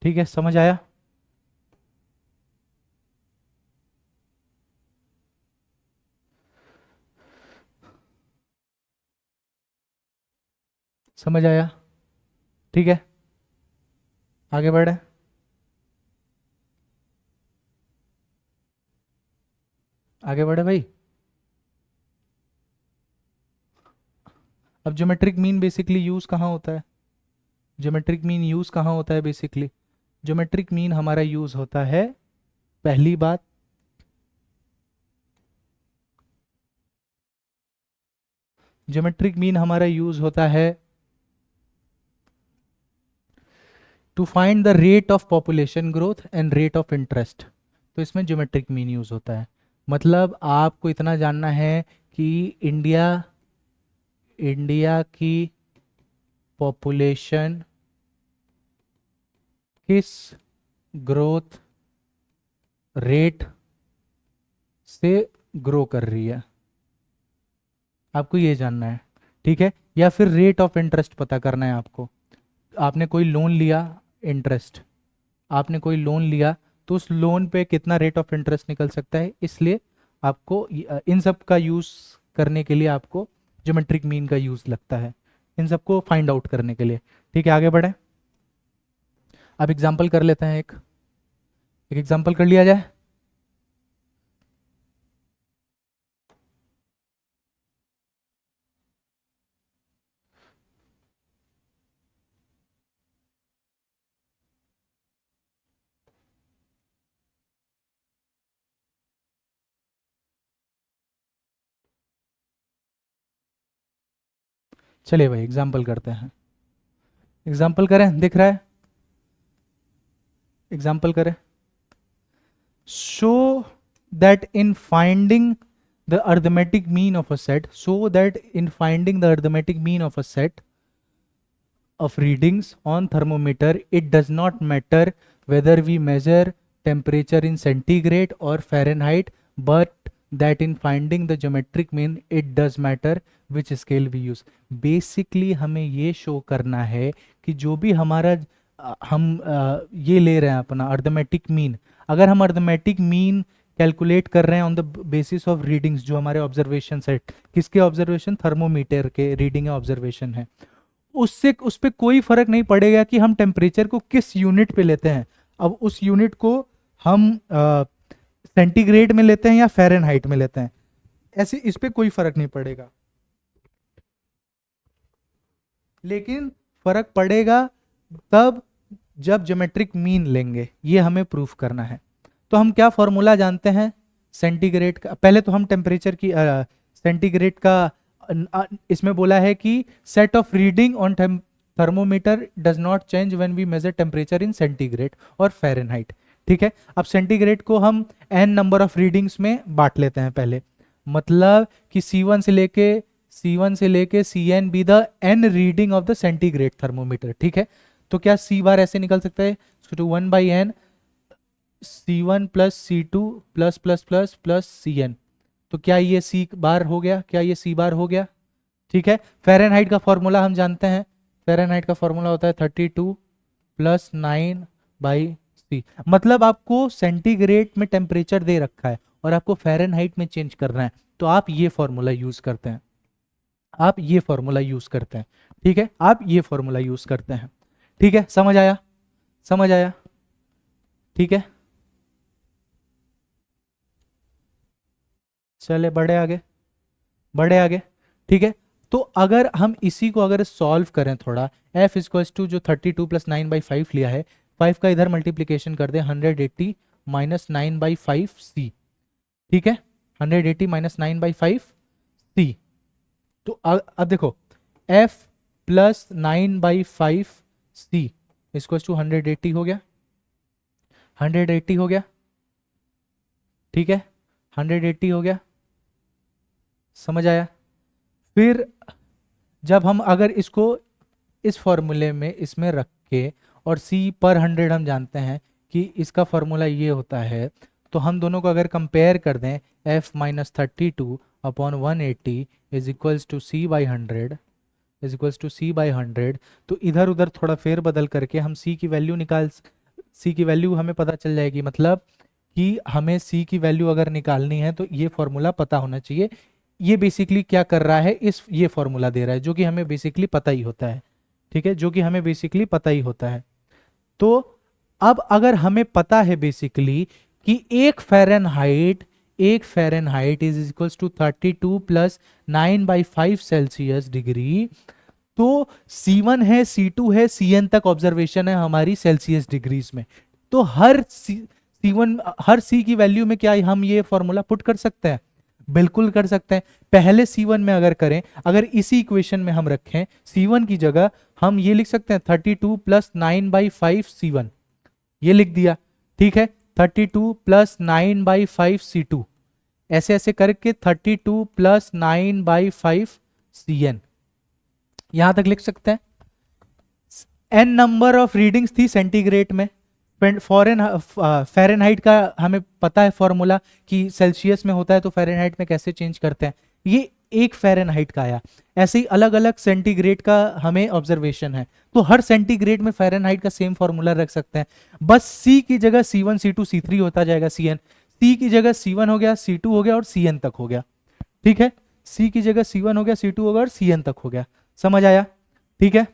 ठीक है, समझ आया? समझ आया? ठीक है, आगे बढ़े। आगे बढ़े भाई। अब ज्योमेट्रिक मीन बेसिकली यूज कहाँ होता है? ज्योमेट्रिक मीन यूज कहाँ होता है बेसिकली? ज्योमेट्रिक मीन हमारा यूज होता है, पहली बात, ज्योमेट्रिक मीन हमारा यूज होता है to find the rate of population growth and rate of interest. तो इसमें ज्योमेट्रिक मीन यूज होता है। मतलब आपको इतना जानना है कि इंडिया इंडिया की पॉपुलेशन किस ग्रोथ रेट से ग्रो कर रही है, आपको ये जानना है। ठीक है, या फिर रेट ऑफ इंटरेस्ट पता करना है आपको। आपने कोई लोन लिया, इंटरेस्ट, आपने कोई लोन लिया तो उस लोन पे कितना रेट ऑफ इंटरेस्ट निकल सकता है, इसलिए आपको इन सब का यूज करने के लिए आपको ज्योमेट्रिक मीन का यूज लगता है, इन सबको फाइंड आउट करने के लिए। ठीक है, आगे बढ़े। अब एग्जाम्पल कर लेते हैं, एक एग्जाम्पल कर लिया जाए। चलिए भाई एग्जाम्पल करते हैं। एग्जाम्पल करें, दिख रहा है? एग्जाम्पल करें। show that in finding the arithmetic mean of a set, so that in finding the arithmetic mean of a set of readings on thermometer, it does not matter whether we measure temperature in centigrade or Fahrenheit, but that in finding the geometric mean it does matter which scale we use। basically हमें ये शो करना है कि जो भी हमारा ये ले रहे हैं अपना अर्थमेटिक मीन, अगर हम अर्थमेटिक मीन कैलकुलेट कर रहे हैं on the basis of readings, जो हमारे ऑब्जर्वेशन सेट, किसके ऑब्जर्वेशन, थर्मोमीटर के रीडिंग है, ऑब्जर्वेशन है, उससे उस पर कोई फर्क नहीं पड़ेगा कि हम टेम्परेचर को किस यूनिट पे लेते हैं। अब उस यूनिट को हम सेंटीग्रेड में लेते हैं या फ़ारेनहाइट में लेते हैं, ऐसे इस पे कोई फर्क नहीं पड़ेगा, लेकिन फर्क पड़ेगा तब जब ज्योमेट्रिक मीन लेंगे, ये हमें प्रूफ करना है। तो हम क्या फॉर्मूला जानते हैं सेंटीग्रेड का? पहले तो हम टेम्परेचर की सेंटीग्रेड का इसमें बोला है कि set of reading on thermometer does not change when we measure temperature in centigrade और फ़ारेनहाइट। ठीक है, अब सेंटीग्रेड को हम n नंबर ऑफ रीडिंग्स में बांट लेते हैं पहले, मतलब कि C1 से लेके Cn be the n reading of the centigrade thermometer. ठीक है, तो क्या C बार ऐसे निकल सकता है, 1/n C1 plus C2 plus plus plus plus Cn। तो क्या ये C बार हो गया, क्या ये C बार हो गया? ठीक है, फ़ारेनहाइट का फॉर्मूला हम जानते हैं, फ़ारेनहाइट का फॉर्मूला होता है 32 प्लस 9 बाई सी। मतलब आपको सेंटीग्रेड में टेम्परेचर दे रखा है और आपको फ़ारेनहाइट में चेंज करना है, तो आप ये फॉर्मूला यूज करते हैं, आप ये फॉर्मूला यूज करते हैं। ठीक है, आप ये फॉर्मूला यूज करते हैं। ठीक है, समझ आया? समझ आया? ठीक है, चले बढ़े आगे, बढ़े आगे। ठीक है, तो अगर हम इसी को अगर सॉल्व करें थोड़ा, f इक्वल्स टू जो 32 प्लस 9/5 लिया है, 5 का इधर मल्टीप्लीकेशन कर दें, 180 माइनस 9/5 सी। ठीक है, 180 माइनस 9/5 सी। तो अब देखो, f plus 9/5 C equals to 180 हो गया, 180 हो गया। ठीक है, 180 हो गया। समझ आया? फिर जब हम अगर इसको इस फॉर्मूले में इसमें रख के, और c पर 100 हम जानते हैं कि इसका फॉर्मूला ये होता है, तो हम दोनों को अगर कंपेयर कर दें, f minus 32 upon 180 is equals to c by 100 is equals to c by 100। तो इधर उधर थोड़ा फेर बदल करके हम c की वैल्यू c की वैल्यू हमें पता चल जाएगी। मतलब कि हमें c की वैल्यू अगर निकालनी है तो ये फॉर्मूला पता होना चाहिए। ये बेसिकली क्या कर रहा है, ये फॉर्मूला दे रहा है जो कि हमें बेसिकली पता ही होता है। ठीक है, जो कि हमें बेसिकली पता ही होता है। तो अब अगर हमें पता है बेसिकली कि एक Fahrenheit is equals to 32 plus 9/5 Celsius degree, तो C1 है, C2 है, Cn तक ऑब्जर्वेशन है हमारी सेल्सियस डिग्रीज में। तो हर C1 हर C की वैल्यू में क्या हम ये फॉर्मूला पुट कर सकते हैं? बिल्कुल कर सकते हैं। पहले C1 में अगर करें, अगर इसी इक्वेशन में हम रखें C1 की जगह, हम ये लिख सकते हैं 32 प्लस 9/5 C1, ये लिख दिया। ठीक है, 32 प्लस 9/5 C2, ऐसे ऐसे करके 32 प्लस 9/5 Cn, यहां तक लिख सकते हैं। n नंबर ऑफ रीडिंग्स थी सेंटीग्रेड में, फ़ारेनहाइट का हमें पता है फॉर्मूला कि सेल्सियस में होता है, तो फ़ारेनहाइट में कैसे चेंज करते हैं। ये एक फ़ारेनहाइट का आया। ऐसे ही अलग अलग सेंटीग्रेड का हमें ऑब्जर्वेशन है, तो हर सेंटीग्रेड में फ़ारेनहाइट का सेम फॉर्मूला रख सकते हैं। बस C की जगह C1 C2 C3 होता जाएगा, Cn C की जगह C1 हो गया, C2 हो गया और Cn तक हो गया। ठीक है, C की जगह C1 हो गया, C2 हो गया और Cn तक हो गया। समझ आया? ठीक है,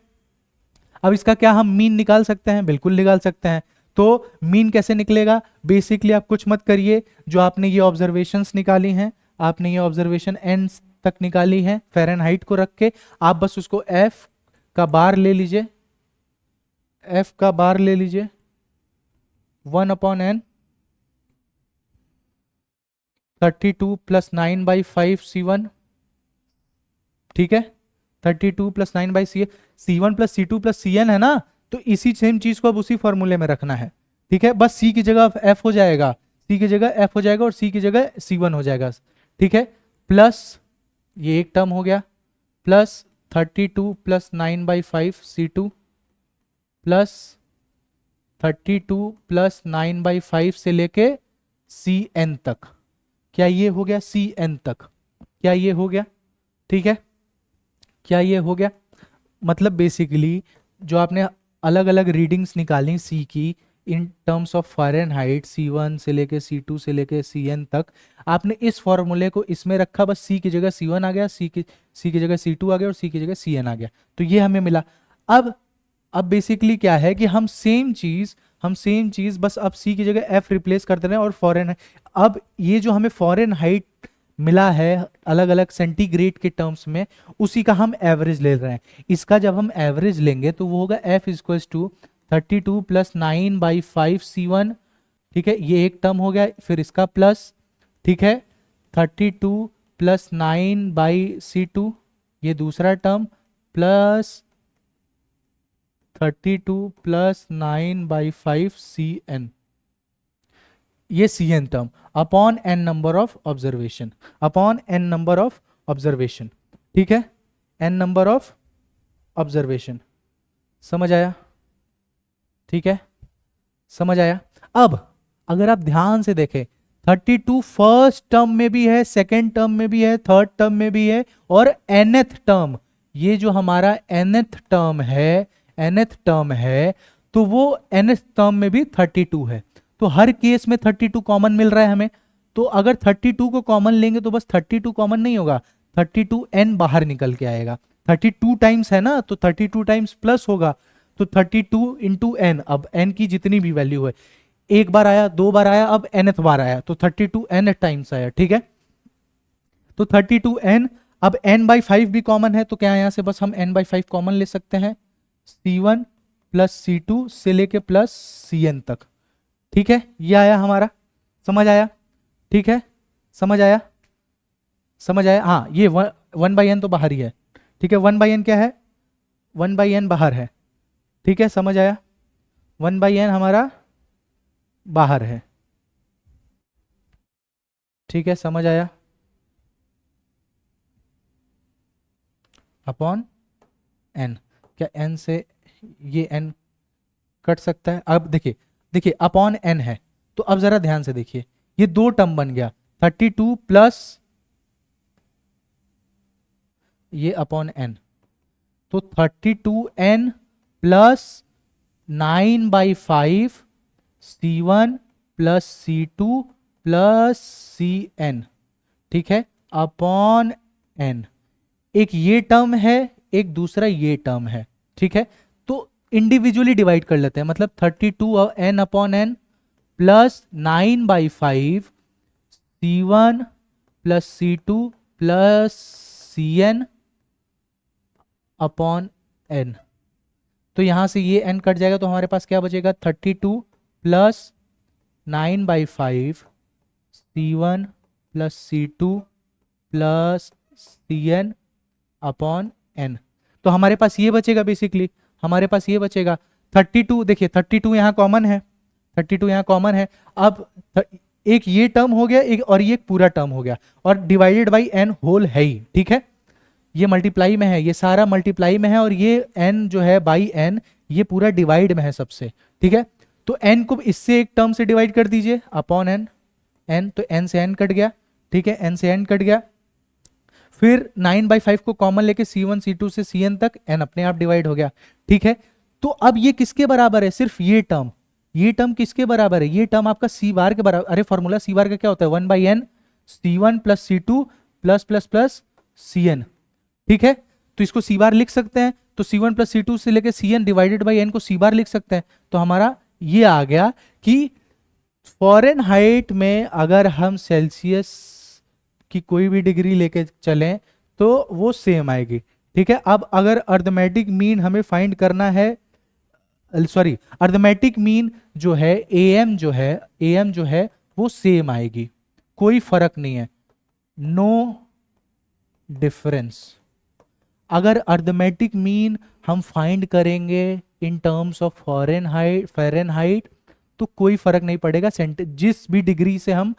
अब इसका क्या हम मीन निकाल सकते हैं? बिल्कुल निकाल सकते हैं। तो मीन कैसे निकलेगा? बेसिकली आप कुछ मत करिए, जो आपने ये ऑब्जर्वेशंस निकाली हैं, आपने ये ऑब्जर्वेशन n तक निकाली है फ़ारेनहाइट को रख के, आप बस उसको f का बार ले लीजिए, f का बार ले लीजिए 1/n 32 प्लस 9/5 C1। ठीक है, 32 plus 9/5 C1 plus C2 plus Cn है ना, तो इसी सेम चीज को अब उसी फॉर्मूले में रखना है। ठीक है, बस C की जगह f हो जाएगा, C की जगह f हो जाएगा और C की जगह C1 हो जाएगा। ठीक है, प्लस ये एक टर्म हो गया, plus 32 plus 9/5 C2 plus 32 plus 9/5 से लेके Cn तक। क्या ये हो गया? Cn तक। क्या ये हो गया? ठीक है, क्या ये हो गया? मतलब बेसिकली जो आपने अलग अलग रीडिंग्स निकाली C की in terms of Fahrenheit, C1 से लेके C2 से लेके Cn तक, आपने इस फॉर्मूले को इसमें रखा, बस C की जगह C1 आ गया, C की जगह C2 आ गया और C की जगह Cn आ गया, तो ये हमें मिला। अब बेसिकली क्या है कि हम सेम चीज बस अब C की जगह F रिप्लेस कर दे रहे हैं और फॉरेन, अब ये जो हमें फ़ारेनहाइट मिला है अलग अलग सेंटीग्रेड के टर्म्स में, उसी का हम एवरेज ले रहे हैं। इसका जब हम एवरेज लेंगे तो वो होगा f equals to 32 plus 9/5 C1। ठीक है, ये एक टर्म हो गया, फिर इसका प्लस, ठीक है, 32 प्लस 9/C2 ये दूसरा टर्म, प्लस 32 प्लस 9/5 Cn, ये Cn term upon n number of observation, upon n number of observation. ठीक है, n नंबर ऑफ ऑब्जर्वेशन। समझ आया? ठीक है, समझ आया? अब अगर आप ध्यान से देखें, 32 फर्स्ट टर्म में भी है, सेकेंड टर्म में भी है, थर्ड टर्म में भी है, और nth टर्म, ये जो हमारा nth टर्म है तो वो nth टर्म में भी 32 है। तो हर केस में 32 कॉमन मिल रहा है हमें। तो अगर 32 को कॉमन लेंगे तो बस 32 कॉमन नहीं होगा, 32n बाहर निकल के आएगा। 32 टाइम्स है ना, तो 32 टाइम्स प्लस होगा, तो 32 इंटू एन। अब n की जितनी भी वैल्यू है, एक बार आया, दो बार आया, अब nth बार आया, तो 32n टाइम्स आया। ठीक है, तो 32n। अब n/5 भी कॉमन है, तो क्या यहां से बस हम n/5 कॉमन ले सकते हैं, C1 प्लस C2 से लेके प्लस Cn तक। ठीक है, ये आया हमारा, समझ आया? ठीक है, समझ आया? समझ आया? हाँ, ये 1/n तो बाहर ही है। ठीक है, 1/n क्या है? 1/n बाहर है। ठीक है, समझ आया? 1/n हमारा बाहर है। ठीक है, समझ आया? अपॉन n, क्या n से ये n कट सकता है? अब देखिए, देखिए अपॉन n है, तो अब जरा ध्यान से देखिए, ये दो टर्म बन गया, 32 प्लस ये अपॉन n, तो 32n plus 9/5 C1 plus C2 plus Cn। ठीक है, अपॉन n। एक ये टर्म है, एक दूसरा ये टर्म है। ठीक है, तो इंडिविजुअली डिवाइड कर लेते हैं, मतलब 32 n upon n plus 9/5 C1 plus C2 plus Cn upon n। तो यहां से ये n कट जाएगा, तो हमारे पास क्या बचेगा, 32 plus 9/5 C1 plus C2 plus Cn upon n। तो हमारे पास ये बचेगा, बेसिकली हमारे पास ये बचेगा 32। देखिए 32 यहाँ कॉमन है, 32 यहाँ कॉमन है। अब एक ये टर्म हो गया, एक और ये पूरा टर्म हो गया, और डिवाइडेड बाई n होल है ही। ठीक है, ये मल्टीप्लाई में है, ये सारा मल्टीप्लाई में है, और ये n जो है बाई n, ये पूरा डिवाइड में है सबसे। ठीक है, तो n को इससे एक टर्म से डिवाइड कर दीजिए, अपॉन n, n तो n से n कट गया। ठीक है, n से n कट गया। फिर 9/5 को कॉमन लेके C1 C2 से Cn तक, n अपने आप डिवाइड हो गया। ठीक है, तो अब ये किसके बराबर है? सिर्फ ये टर्म, ये टर्म किसके बराबर है? ये टर्म आपका C बार के बराबर। अरे फॉर्मूला C बार का क्या होता है? 1/n C1 plus C2 plus plus plus Cn। ठीक है, तो इसको C बार लिख सकते हैं, तो C1 प्लस C2 से लेके Cn डिवाइडेड बाई n को C बार लिख सकते हैं। तो हमारा ये आ गया कि फॉरेनहाइट में अगर हम सेल्सियस की कोई भी डिग्री लेके चलें तो वो सेम आएगी। ठीक है, अब अगर अर्थमेटिक मीन हमें फाइंड करना है, सॉरी अर्थमेटिक मीन जो है एम जो है वो सेम आएगी, कोई फर्क नहीं है, नो डिफरेंस। अगर अर्थमेटिक मीन हम फाइंड करेंगे इन टर्म्स ऑफ फ़ारेनहाइट तो कोई फर्क नहीं पड़ेगा, जिस भी डिग्री से हम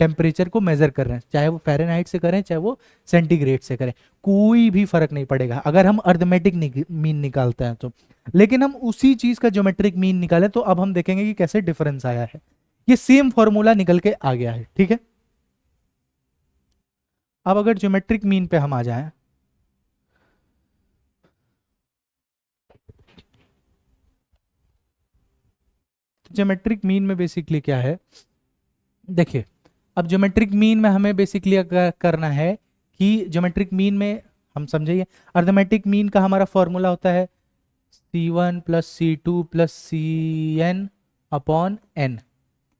टेम्परेचर को मेजर कर रहे हैं, चाहे वो फ़ारेनहाइट से करें चाहे वो सेंटीग्रेड से करें, कोई भी फर्क नहीं पड़ेगा अगर हम अर्थमेटिक मीन निकालते हैं तो। लेकिन हम उसी चीज का ज्योमेट्रिक मीन निकालें तो अब हम देखेंगे कि कैसे डिफरेंस आया है। ये सेम फॉर्मूला निकल के आ गया है। ठीक है, अब अगर ज्योमेट्रिक मीन पे हम आ जाएं, ज्योमेट्रिक मीन में बेसिकली क्या है, देखिए अब ज्योमेट्रिक मीन में हमें बेसिकली करना है कि ज्योमेट्रिक मीन में हम समझिए, अर्थमेटिक मीन का हमारा फॉर्मूला होता है C1 plus C2 plus Cn upon n,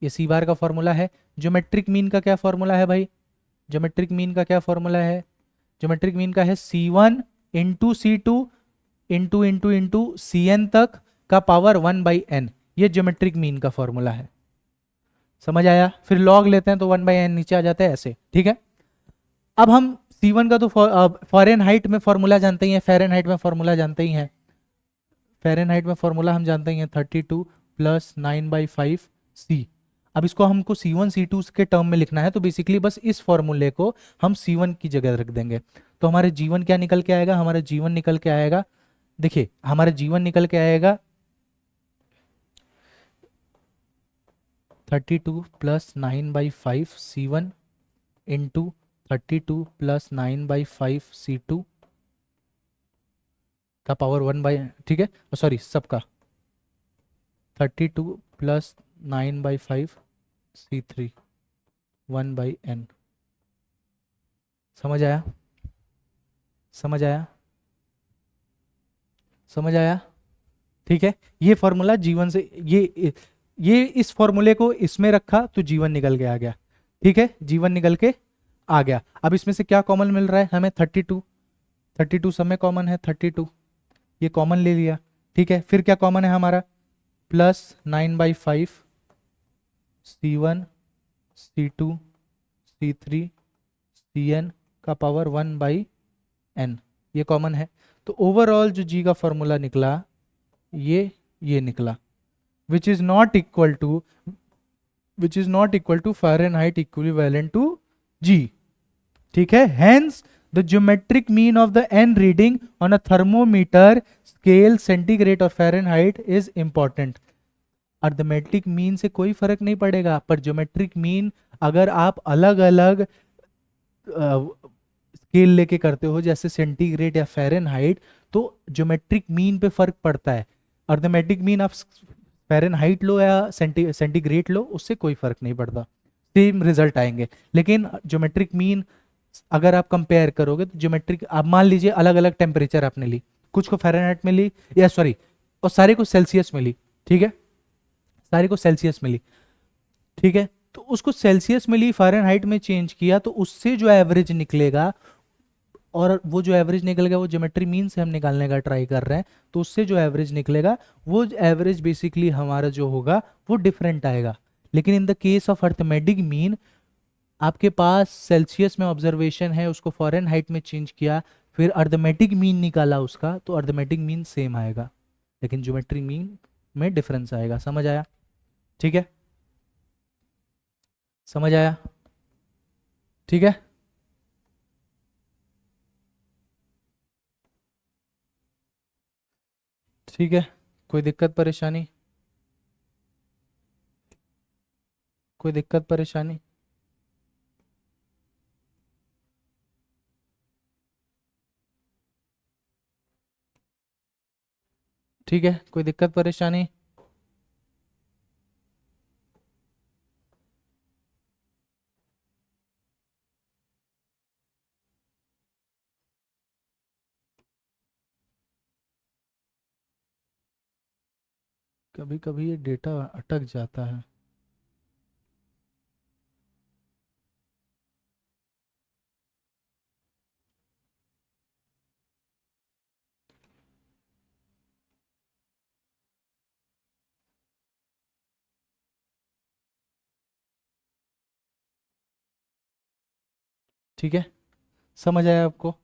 ये सी बार का फॉर्मूला है। ज्योमेट्रिक मीन का क्या फॉर्मूला है भाई? ज्योमेट्रिक मीन का क्या फॉर्मूला है? ज्योमेट्रिक मीन का है C1 into C2 into into into Cn तक का पावर 1/n, ये ज्योमेट्रिक मीन का फॉर्मूला है। समझ आया? फिर लॉग लेते हैं तो 1/n नीचे आ जाता है ऐसे। ठीक है, अब हम C1 का तो फ़ारेनहाइट में फॉर्मूला जानते ही हैं, फ़ारेनहाइट में फॉर्मूला जानते ही हैं, फ़ारेनहाइट में फॉर्मूला हम जानते ही हैं 32 प्लस 9/5 C। अब इसको हमको C1 C2 के टर्म में लिखना है, तो बेसिकली बस इस फॉर्मूले को हम C1 की जगह रख देंगे, तो हमारे G1 क्या निकल के आएगा? हमारा G1 निकल के आएगा, देखिए हमारा G1 निकल के आएगा 32 plus 9/5 C1 into 32 plus 9/5 C2 का पावर 1/, ठीक है, सॉरी सबका 32 प्लस 9/5 C3 1/n। समझ आया? समझ आया? समझ आया? ठीक है। ये फॉर्मूला जीवन से ये इस फॉर्मूले को इसमें रखा तो जीवन निकल के आ गया। ठीक है, जीवन निकल के आ गया। अब इसमें से क्या कॉमन मिल रहा है हमें? 32। 32 सब में कॉमन है, 32 ये कॉमन ले लिया। ठीक है, फिर क्या कॉमन है हमारा? Plus 9/5 C1 C2 C3 Cn का पावर 1/n, ये कॉमन है। तो ओवरऑल जो जी का फॉर्मूला निकला ये निकला, which is not equal to Fahrenheit equivalent to G. ठीक है, hence the geometric mean of the n reading on a thermometer scale centigrade और Fahrenheit is important. Arithmetic mean से कोई फर्क नहीं पड़ेगा, पर ज्योमेट्रिक मीन अगर आप अलग अलग स्केल लेके करते हो जैसे सेंटीग्रेड या फ़ारेनहाइट, तो ज्योमेट्रिक मीन पे फर्क पड़ता है। अर्थमेटिक मीन आप फ़ारेनहाइट लो या सेंटीग्रेड लो, उससे कोई फर्क नहीं पड़ता, सेम रिजल्ट आएंगे। लेकिन ज्योमेट्रिक मीन अगर आप कंपेयर करोगे तो ज्योमेट्रिक, आप मान लीजिए अलग अलग टेम्परेचर आपने ली, कुछ को फ़ारेनहाइट में ली या सॉरी, और सारे को सेल्सियस में ली। ठीक है, सारे को सेल्सियस में ली। ठीक है, तो उसको सेल्सियस में ली, फ़ारेनहाइट में चेंज किया, तो उससे जो एवरेज निकलेगा, और वो जो एवरेज निकलेगा वो ज्योमेट्री मीन से हम निकालने का ट्राई कर रहे हैं, तो उससे जो एवरेज निकलेगा वो एवरेज बेसिकली हमारा जो होगा वो डिफरेंट आएगा। लेकिन in the case of arithmetic mean, आपके पास सेल्सियस में ऑब्जर्वेशन है, उसको फ़ारेनहाइट में चेंज किया, फिर अर्थमेटिक मीन निकाला उसका, तो अर्थमेटिक मीन सेम आएगा, लेकिन ज्योमेट्री मीन में डिफरेंस आएगा। समझ आया? ठीक है, समझ आया? ठीक है, ठीक है। कोई दिक्कत परेशानी? कोई दिक्कत परेशानी? ठीक है, कोई दिक्कत परेशानी? कभी कभी ये डेटा अटक जाता है। ठीक है, समझ आया आपको?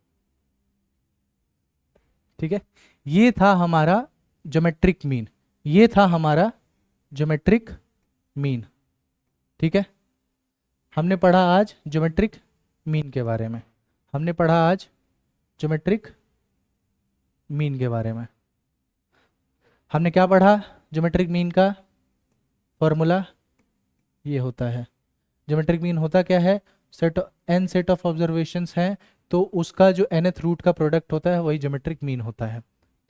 ठीक है, ये था हमारा ज्योमेट्रिक मीन, ये था हमारा ज्योमेट्रिक मीन। ठीक है, हमने पढ़ा आज ज्योमेट्रिक मीन के बारे में, हमने पढ़ा आज ज्योमेट्रिक मीन के बारे में। हमने क्या पढ़ा? ज्योमेट्रिक मीन का फॉर्मूला ये होता है। ज्योमेट्रिक मीन होता क्या है? Set, an set of observations हैं, तो उसका जो nth रूट का प्रोडक्ट होता है वही ज्योमेट्रिक मीन होता है।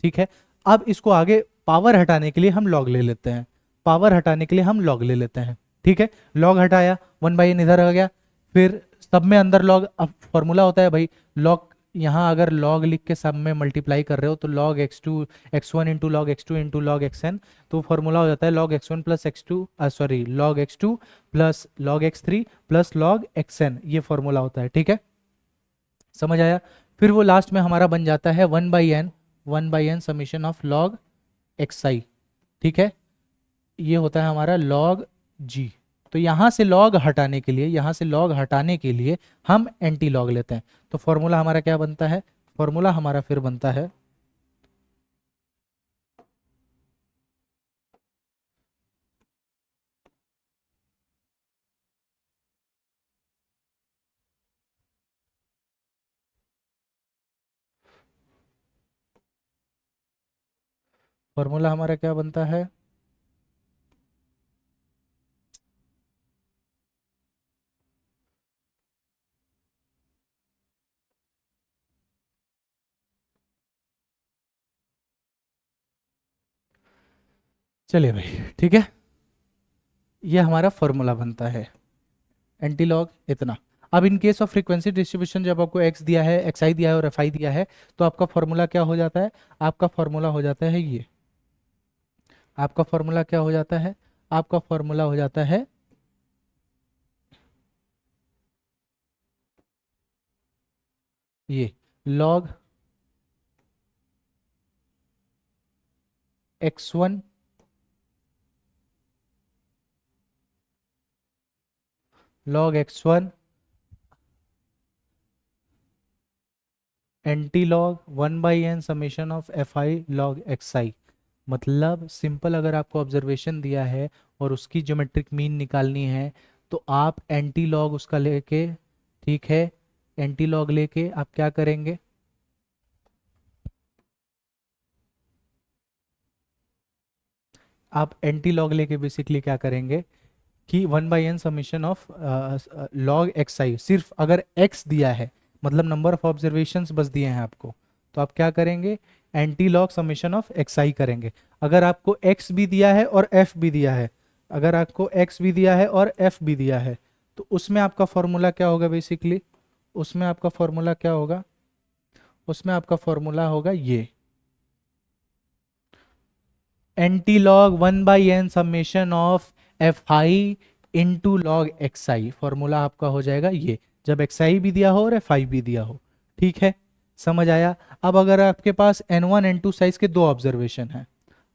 ठीक है, अब इसको आगे पावर हटाने के लिए हम लॉग ले लेते हैं, पावर हटाने के लिए हम लॉग ले लेते हैं। ठीक है, लॉग हटाया, 1/n इधर आ गया, फिर सब में अंदर लॉग। अब फॉर्मूला होता है भाई, लॉग यहाँ अगर लॉग लिख के सब में मल्टीप्लाई कर रहे हो तो log x2 x1 into log x2 into log xn, तो फॉर्मूला हो जाता है log x1 plus x2 sorry log x2 plus log x3 plus log xn, ये फॉर्मूला होता है। ठीक है, समझ आया? फिर वो लास्ट में हमारा बन जाता है 1/n summation of log xi। ठीक है, ये होता है हमारा लॉग g। तो यहां से लॉग हटाने के लिए, यहां से लॉग हटाने के लिए हम एंटी लॉग लेते हैं। तो फॉर्मूला हमारा क्या बनता है? फॉर्मूला हमारा फिर बनता है, फॉर्मूला हमारा क्या बनता है? चलिए भाई, ठीक है, ये हमारा फॉर्मूला बनता है एंटी लॉग इतना। अब in case of frequency distribution जब आपको एक्स दिया है, एक्स आई दिया है और एफ आई दिया है, तो आपका फॉर्मूला क्या हो जाता है? आपका फॉर्मूला हो जाता है ये। आपका फॉर्मूला क्या हो जाता है? आपका फॉर्मूला हो जाता है ये, log x1 log x1 anti log 1/n summation of f i log x i. मतलब सिंपल, अगर आपको ऑब्जर्वेशन दिया है और उसकी ज्योमेट्रिक मीन निकालनी है, तो आप एंटी लॉग उसका लेके, ठीक है, एंटी लॉग लेके आप क्या करेंगे? आप एंटी लॉग लेके बेसिकली क्या करेंगे कि 1/n summation of log x i, सिर्फ अगर x दिया है, मतलब नंबर ऑफ ऑब्जर्वेशंस बस दिए हैं आपको, तो आप क्या करेंगे? Anti log summation of x i करेंगे। अगर आपको x भी दिया है और f भी दिया है, अगर आपको x भी दिया है और f भी दिया है, तो उसमें आपका फॉर्मूला क्या होगा बेसिकली? उसमें आपका फॉर्मूला क्या होगा? उसमें आपका फॉर्मूला होगा ये, anti log 1/n summation of f i into log x I. Formula आपका हो जाएगा ये, जब एक्स आई भी दिया हो और एफ आई भी दिया हो। ठीक है, समझ आया? अब अगर आपके पास n1 n2 साइज के दो ऑब्जर्वेशन हैं,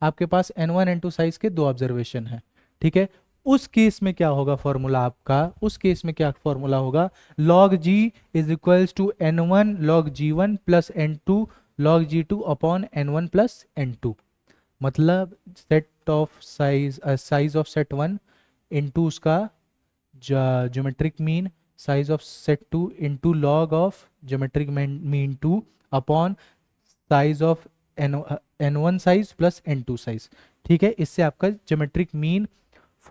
आपके पास n1 n2 साइज के दो ऑब्जर्वेशन हैं, ठीक है, उस केस में क्या होगा फॉर्मूला आपका? उस केस में क्या फॉर्मूला होगा? Log G is equals to n1 log g1 plus n2 log g2 upon n1 plus n2। मतलब set of size, size of set one into उसका geometric mean, size of set two into log of geometric mean two upon size of n one size plus n two size. ठीक है, इससे आपका geometric mean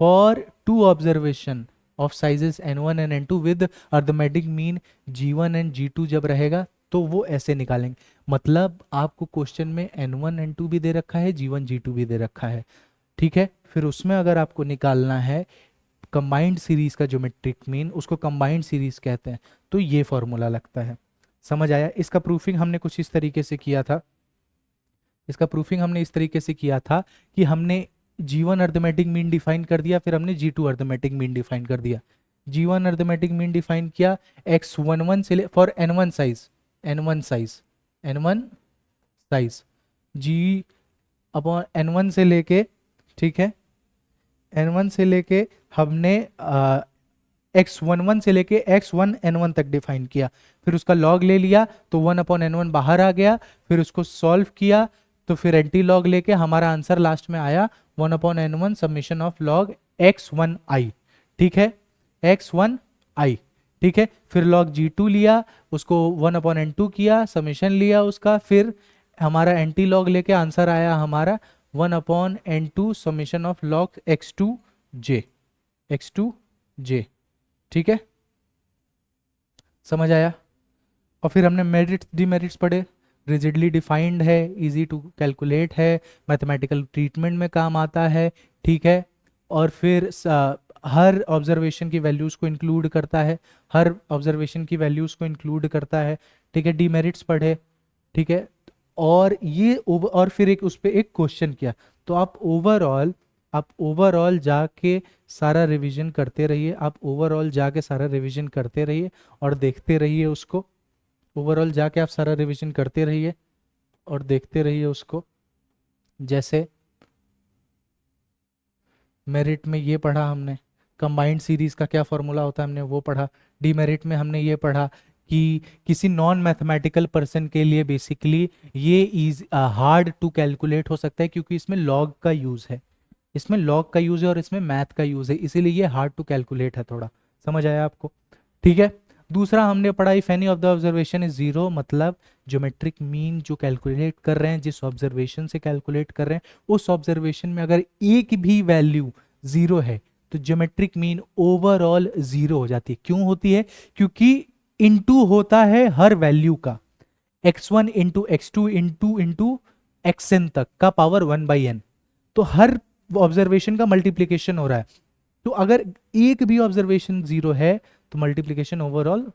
for two observation of sizes n1 and n2 with arithmetic mean g1 and g2 जब रहेगा, तो वो ऐसे निकालेंगे। मतलब आपको क्वेश्चन में n1 n2 भी दे रखा है, g1 g2 भी दे रखा है, ठीक है, फिर उसमें अगर आपको निकालना है कंबाइंड सीरीज का ज्योमेट्रिक मीन, उसको कंबाइंड सीरीज कहते हैं, तो ये फॉर्मूला लगता है। समझ आया? इसका प्रूफिंग हमने कुछ इस तरीके से किया था, इसका प्रूफिंग हमने इस तरीके से किया था कि हमने g1 अर्थमेटिक मीन डिफाइन कर दिया, फिर हमने g2 अर्थमेटिक मीन डिफाइन कर दिया। g1 अर्थमेटिक मीन डिफाइन किया x11 से for n1 size, n1 size, n1 size g upon n1 से लेके, ठीक है, n1 से लेके हमने x11 से लेके x1n1 तक डिफाइन किया, फिर उसका लॉग ले लिया तो 1 अपॉन n1 बाहर आ गया, फिर उसको सॉल्व किया, तो फिर एंटी लॉग लेके हमारा आंसर लास्ट में आया 1 upon n1 summation of log x1i। ठीक है, x1i, ठीक है, फिर लॉग g2 लिया, उसको 1 अपॉन n2 किया, समेशन लिया उसका, फिर हमारा एंटी लॉग लेके आंसर आया हमारा 1 upon n2 summation of log x2j, x2j। ठीक है, समझ आया? और फिर हमने मेरिट्स डिमेरिट्स पढ़े, रिजिडली डिफाइंड है, इजी टू कैलकुलेट है, मैथमेटिकल ट्रीटमेंट में काम आता है, ठीक है, और फिर हर ऑब्जर्वेशन की वैल्यूज़ को इंक्लूड करता है, हर ऑब्जर्वेशन की वैल्यूज़ को इंक्लूड करता है, ठीक है, डिमेरिट्स पढ़े, ठीक है, और ये और फिर एक उस पर एक क्वेश्चन किया। तो आप ओवरऑल जाके सारा रिवीजन करते रहिए, आप ओवरऑल जाके सारा रिवीजन करते रहिए और देखते रहिए उसको, ओवरऑल जाके आप सारा रिवीजन करते रहिए और देखते रहिए उसको। जैसे मेरिट में ये पढ़ा हमने, कंबाइंड सीरीज का क्या फॉर्मूला होता है हमने वो पढ़ा। डीमेरिट में हमने ये पढ़ा कि किसी नॉन मैथमेटिकल पर्सन के लिए बेसिकली ये इज हार्ड टू कैलकुलेट हो सकता है, क्योंकि इसमें लॉग का यूज़ है, इसमें लॉग का यूज़ है और इसमें मैथ का यूज़ है, इसीलिए ये हार्ड टू कैलकुलेट है थोड़ा। समझ आया आपको? ठीक है, दूसरा हमने पढ़ा if any of the observation is zero, मतलब ज्योमेट्रिक मीन जो कैलकुलेट कर रहे हैं, जिस ऑब्जर्वेशन से कैलकुलेट कर रहे हैं, उस ऑब्जर्वेशन में अगर एक भी वैल्यू जीरो है तो ज्योमेट्रिक मीन ओवरऑल जीरो हो जाती है। क्यों होती है? क्योंकि इनटू होता है हर वैल्यू का, x1 into x2 into into xn तक का पावर 1/n, तो हर ऑब्जर्वेशन का मल्टीप्लीकेशन हो रहा है। तो अगर एक भी ऑब्जर्वेशन जीरो है तो मल्टीप्लीकेशन ओवरऑल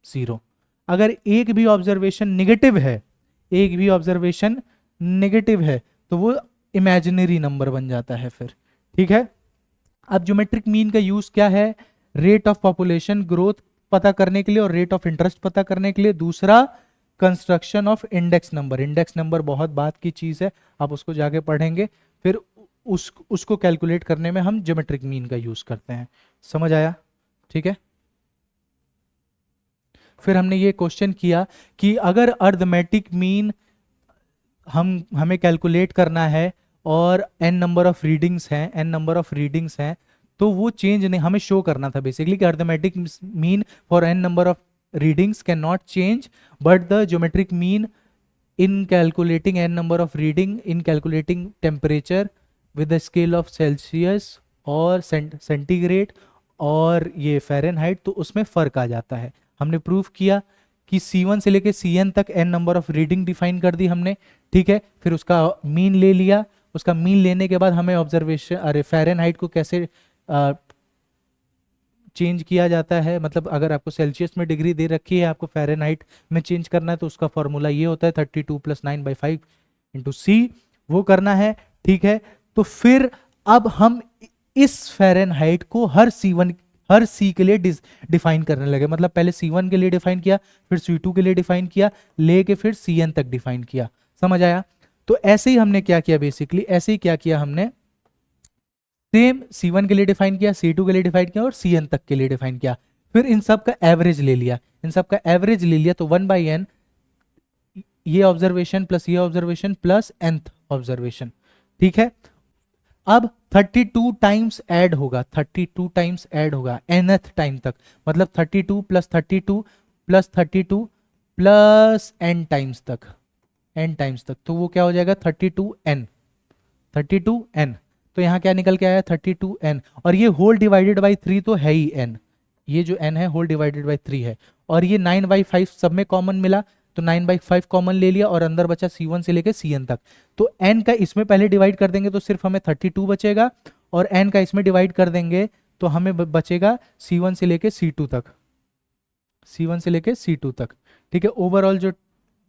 जीरो। अगर एक भी ऑब्जर्वेशन निगेटिव है, एक भी ऑब्जर्वेशन नेगेटिव है, तो वो इमेजिनरी नंबर बन जाता है फिर। ठीक है। अब ज्योमेट्रिक मीन का यूज क्या है? रेट ऑफ पॉपुलेशन ग्रोथ पता करने के लिए और रेट ऑफ इंटरेस्ट पता करने के लिए। दूसरा, construction of index number. Index number बहुत बात की चीज है, आप उसको जाके पढ़ेंगे। फिर उसको कैलकुलेट करने में हम ज्योमेट्रिक मीन का यूज करते हैं। समझ आया? ठीक है। फिर हमने ये क्वेश्चन किया कि अगर अर्थमेटिक मीन हमें कैलकुलेट करना है और n नंबर ऑफ रीडिंग्स हैं, तो वो चेंज नहीं हमें शो करना था बेसिकली कि arithmetic mean for n number of readings can not change, but the geometric mean in calculating n number of reading, in calculating temperature with the scale of Celsius और सेंटीग्रेड और ये फ़ारेनहाइट, तो उसमें फ़र्क आ जाता है। हमने प्रूफ किया कि C1 से लेके Cn तक n number of reading define कर दी हमने। ठीक है। फिर उसका मीन ले लिया, उसका मीन लेने के बाद हमें ऑब्जर्वेशन फ़ारेनहाइट को कैसे चेंज किया जाता है, मतलब अगर आपको सेल्सियस में डिग्री दे रखी है, आपको फ़ारेनहाइट में चेंज करना है, तो उसका फॉर्मूला ये होता है 32 + 9/5 इंटू सी, वो करना है। ठीक है। तो फिर अब हम इस फ़ारेनहाइट को हर सी के लिए डिफाइन करने लगे। मतलब पहले C1 के लिए डिफाइन किया, फिर C2 के लिए डिफाइन किया, लेके फिर Cn तक डिफाइन किया। समझ आया? तो ऐसे ही हमने क्या किया, बेसिकली ऐसे ही क्या किया हमने, सेम C1 के लिए डिफाइन किया, C2 के लिए डिफाइन किया और Cn तक के लिए डिफाइन किया। फिर इन सब का एवरेज ले लिया, तो 1/n ये ऑब्जर्वेशन प्लस ये ऑब्जर्वेशन प्लस nth ऑब्जर्वेशन। ठीक है। अब 32 टाइम्स ऐड होगा, nth टाइम तक, मतलब 32 + 32 + 32 प्लस n टाइम्स तक, तो वो क्या हो जाएगा 32n। तो यहाँ क्या निकल के आया 32n, और ये होल डिवाइडेड बाई 3 तो है ही n, ये जो n है होल डिवाइडेड बाई 3 है, और ये 9/5 सब में कॉमन मिला, तो 9/5 कॉमन ले लिया और अंदर बचा C1 से लेके Cn तक। तो n का इसमें पहले डिवाइड कर देंगे तो सिर्फ हमें 32 बचेगा, और n का इसमें डिवाइड कर देंगे तो हमें बचेगा C1 से लेके C2 तक। ठीक है। ओवरऑल जो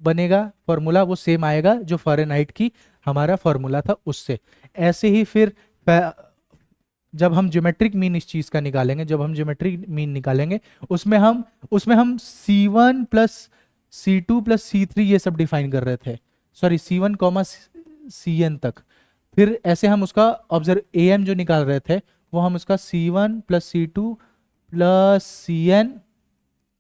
बनेगा फॉर्मूला वो सेम आएगा जो फ़ारेनहाइट की हमारा फॉर्मूला था उससे। ऐसे ही फिर जब हम ज्योमेट्रिक मीन इस चीज का निकालेंगे, उसमें हम C1 + C2 + C3 ये सब डिफाइन कर रहे थे, सॉरी C1, Cn तक। फिर ऐसे हम उसका AM जो निकाल रहे थे वो हम उसका C1 + C2 + Cn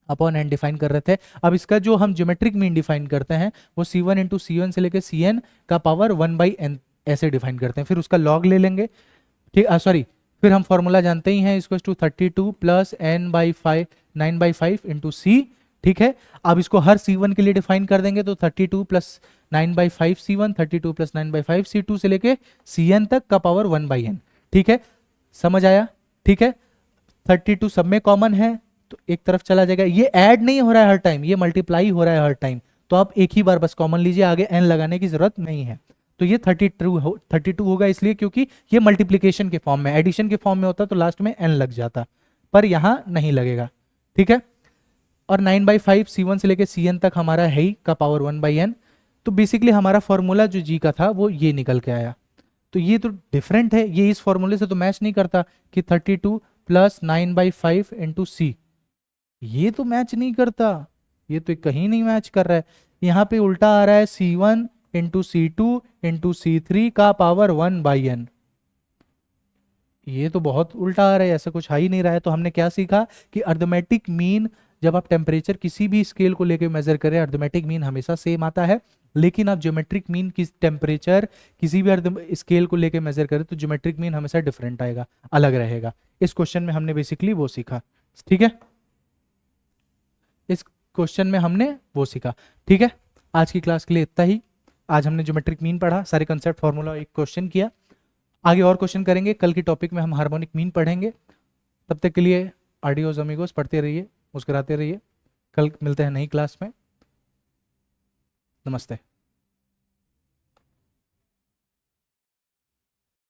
upon n define कर रहे थे। अब इसका जो हम ज्योमेट्रिक मीन डिफाइन करते हैं वो C1 × C1 से लेके Cn का पावर 1/n ऐसे डिफाइन करते हैं। फिर उसका लॉग ले लेंगे। ठीक, सॉरी, फिर हम फॉर्मूला जानते ही हैं, इसको 32 + n/5 9/5 इंटू सी। ठीक है। अब इसको हर C1 के लिए डिफाइन कर देंगे, तो 32 + 9/5 C1, 32 + 9/5 C2 से लेके Cn तक का पावर 1/n। ठीक है। समझ आया? ठीक है। 32 सब में कॉमन है तो एक तरफ चला जाएगा, ये ऐड नहीं हो रहा है हर टाइम, ये मल्टीप्लाई हो रहा है हर टाइम, तो आप एक ही बार बस कॉमन लीजिए, आगे n लगाने की जरूरत नहीं है। तो ये 32 होगा, इसलिए क्योंकि ये मल्टीप्लीकेशन के फॉर्म में, एडिशन के फॉर्म में होता तो लास्ट में n लग जाता, पर यहां नहीं लगेगा। ठीक है। और 9/5 C1 से लेके Cn तक हमारा है ही का पावर 1/n। तो बेसिकली हमारा फॉर्मूला जो जी का था वो ये निकल के आया। तो ये तो डिफरेंट है, ये इस फॉर्मूले से तो मैच नहीं करता कि 32 + 9/5 इंटू सी, ये तो मैच नहीं करता, ये तो कहीं नहीं मैच कर रहा है। यहाँ पे उल्टा आ रहा है C1 × C2 × C3 का पावर 1/n, ये तो बहुत उल्टा आ रहा है, ऐसा कुछ आ ही नहीं रहा है। तो हमने क्या सीखा कि अर्थमेटिक मीन, जब आप टेम्परेचर किसी भी स्केल को लेकर मेजर करें, अर्थमेटिक मीन हमेशा सेम आता है, लेकिन आप ज्योमेट्रिक मीन की टेम्परेचर किसी भी स्केल को लेकर मेजर करें तो ज्योमेट्रिक मीन हमेशा डिफरेंट आएगा, अलग रहेगा। इस क्वेश्चन में हमने बेसिकली वो सीखा। ठीक है। इस क्वेश्चन में हमने वो सीखा। ठीक है। आज की क्लास के लिए इतना ही। आज हमने ज्योमेट्रिक मीन पढ़ा, सारे कंसेप्ट फॉर्मूला, एक क्वेश्चन किया। आगे और क्वेश्चन करेंगे, कल की टॉपिक में हम हार्मोनिक मीन पढ़ेंगे। तब तक के लिए आडियोस अमीगोस, पढ़ते रहिए, मुस्कुराते रहिए। कल मिलते हैं नई क्लास में। नमस्ते।